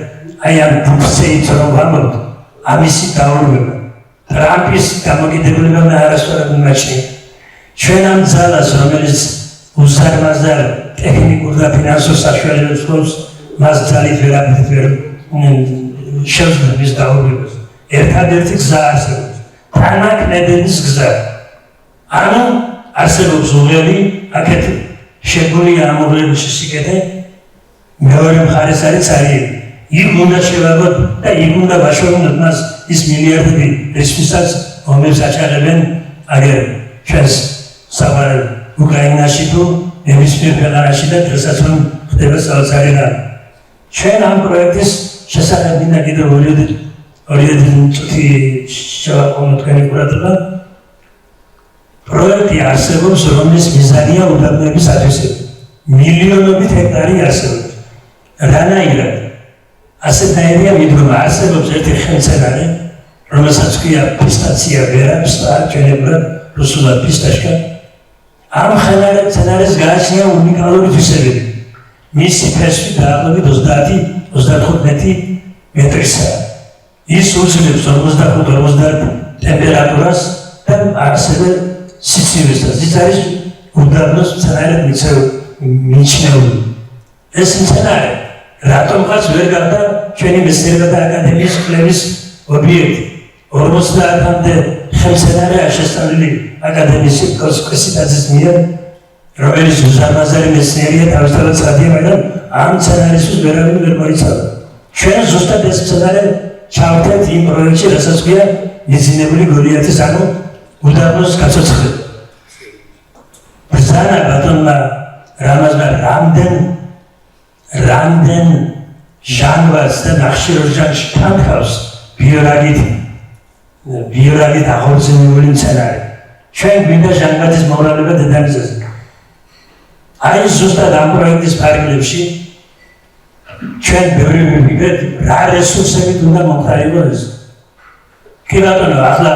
აი ამ ფუნქციით რომ ვამბობთ ამისი დაურვება ტრამპის დამოკიდებულებამ არასწორად მიმაჩნია. ჩვენ ამ ძალას, რომელიც უსარმაზარ ტექნიკურ და ფინანსურ საშუალებებს ჰქონს, მას ძალით ვერაფრით ვერ შეუძლია მის დაუბრუნებას. ერთადერთი გზა არსებობს. თანაკნედების გზა. ანუ არსებობს უღელი, აქეთ შეგვიძლია ამოღლების სიკეთე, მეორე მხარეს არის ცარიელი. იქ უნდა შევაგოთ და იქ უნდა ვაშოროთ მას ის მილიარდები, რისთვისაც ომებს აჩაღებენ აგერ ჩვენს საყვარელ უკრაინაში თუ ნებისმიერ ქვეყანაში და დღესაც რომ ხდება საოცარი რამე. ჩვენ ამ პროექტის შესახებ მინდა კიდევ ორი წუთი შევაყოვნოთ თქვენი ყურადღება. პროექტი არსებობს, რომლის მიზანია უდაბნოების ათვისება. მილიონობით ჰექტარი არსებობს. რანაირად? ასეთნაირია მიდგომა, არსებობს ერთი ხელმცენარე, რომელსაც ქვია პისტაცია ვერა, ჩვენებურად რუსულად პისტაშკა. ამ მცენარეს გააჩნია უნიკალური თვისებები. მისი ფესვი დაახლოებით 30-35 მეტრისაა. ის უძლებს 45-50 ტემპერატურას და ასევე სიცივესაც. ის არის უდაბნოს მცენარედ მიჩნეული. ეს მცენარე რატომღაც ვერ გახდა ჩვენი მეცნიერებათა აკადემიის კვლევის ობიექტი. 50-მდე ხელმცენარეა შესწავლილი აკადემიის კოსკოსიტაძის მიერ, რომელიც უსარმაზარი მეცნიერია თავისთავად ცხადია, მაგრამ ამ მცენარისთვის ვერავინ ვერ მოიცავდა. ჩვენ ზუსტად ეს მცენარე ჩავთეთ იმ პროექტში, რასაც ქვია მიძინებული გოლიათის, ანუ უდაბნოს გაცოცხლება. ბრძანა ბატონმა რამაზმა რამდენ ჟანგბადს და ნახშირორჟანგში თანხავს ბიორაგით აღორძინებული მცენარე. ჩვენ გვინდა ჟანგბადის მომრავლება დედამიწაზე. აი ზუსტად ამ პროექტის ფარგლებში ჩვენ ბევრი მივიღეთ, რა რესურსებით უნდა მომხდარიყო ეს. კი ბატონო, ახლა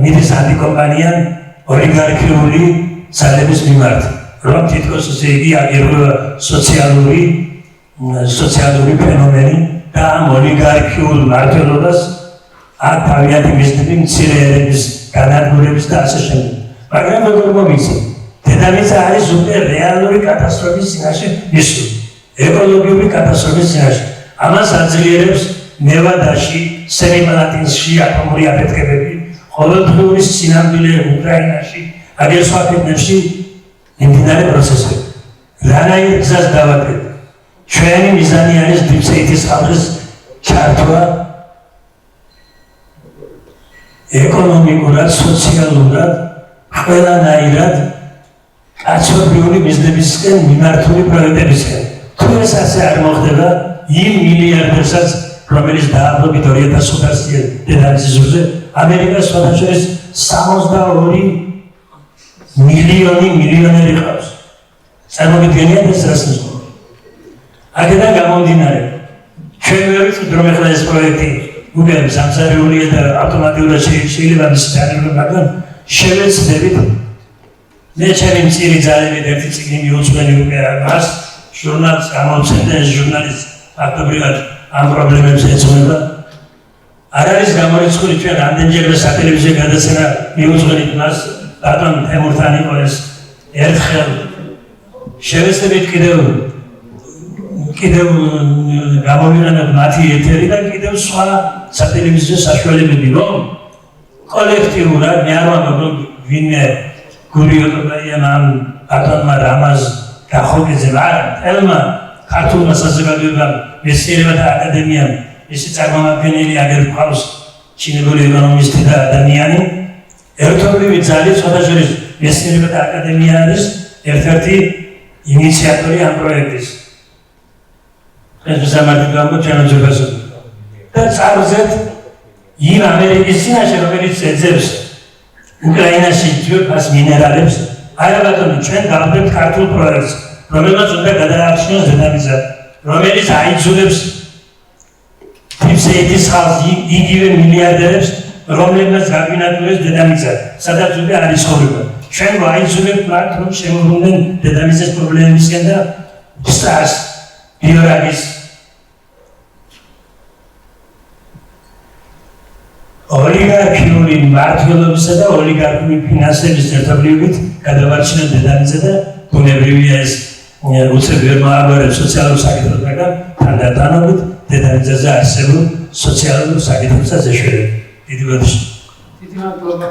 მიდის ანტიკომპანიამ ოლიგარქიული ძალების მიმართ, რომ თითქოს ესე იგი აგერგება სოციალური ფენომენი და ამ ოლიგარქიულ მმართველობას აქ თავიანთი მიზნები მცირე ერების განადგურების და ასე შემდეგ. მაგრამ როგორ მომიცემ? დედამიწა არის უკვე რეალური კატასტროფის წინაშე მისული, ეკოლოგიური კატასტროფის წინაშე. ამას აძლიერებს ნევადაში, სემიპალატინსში ატომური აფეთქებები, ყოველდღიური სინამდვილე უკრაინაში, აგერ სხვა ქვეყნებში მიმდინარე პროცესები. რანაირ გზას დავაკეთეთ? ჩვენი მიზანი არის დიფცეიტის ხალხის ჩართვა ეკონომიკურად, სოციალურად, ყველანაირად კაცობრიული მიზნებისკენ მიმართული პროექტებისკენ. თუ ეს ასე არ მოხდება, იმ მილიარდერსაც, რომელიც დაახლოებით 2500-ია დედამიწის ზურგზე, ამერიკას სხვადასხვა 62 მილიონერი ყავს. წარმოგიდგენიათ ეს რას ნიშნავს? აქედან გამომდინარე, ჩვენ ვერ ვიცით, რომ ეხლა ეს პროექტი უკვე სამსარიურია და ავტომატურად შეიძლება მისი დანერგვა, მაგრამ შევეცდებით. მე ჩემი მწირი ძალებით ერთი წიგნი მიუძღვენი უკვე მას, ჟურნალს გამოვცემ და ეს ჟურნალის ფაქტობრივად ამ პრობლემებს ეძღვნება. არ არის გამორიცხული ჩვენ რამდენჯერმე სატელევიზიო გადაცემა მიუძღვენით მას, ბატონ თემურთან იყო ეს ერთხელ. შევეცდებით კიდევ გამოვიყენოთ მათი ეთერი და კიდევ სხვა სატელევიზიო საშუალებები, რომ კოლექტიურად მე არ ვამბობ, რომ ვინმე გურიოტობაიამ ამ ბატონმა რამაზ გახოგეძება, არა, თელმა ქართულმა საზოგადოებამ, მეცნიერებათა აკადემიამ, მისი წარმომადგენელი აგერ გვყავს ჩინებული ეკონომისტი და ადამიანი, ერთობლივი ძალით სხვადასხვა მეცნიერებათა აკადემია არის ერთ-ერთი ინიციატორი ამ პროექტის. ეს სამართლით ვამბობ ჩანაწერას. და წარზეთ იმ ამერიკის წინაშე, რომელიც ეძებს უკრაინაში ძვირფას მინერალებს, არა ბატონო, ჩვენ გავხდით ქართულ პროექტს, რომელმაც უნდა გადაარჩინოს დედამიწა, რომელიც აიძულებს დიფცეიტის ხალხს, იგივე მილიარდერებს, რომლებმაც გაგვინადგურეს დედამიწა, სადაც უკვე არის ცხოვრება. ჩვენ ვაიძულებთ მათ, რომ შემოგვიყვნენ დედამიწის პრობლემებისკენ და სტარს, ბიორაგის ოლიგარქიული მმართველობისა და ოლიგარქიული ფინანსების ერთობლივობით გადავარჩინა დედამიწა და ბუნებრივია ეს უცებ ვერ მოაგვარებს სოციალურ საკითხებს, მაგრამ თანდათანობით დედამიწაზე არსებულ სოციალურ საკითხებსაც ეშვერება. დიდი მადლობა. დიდი მადლობა.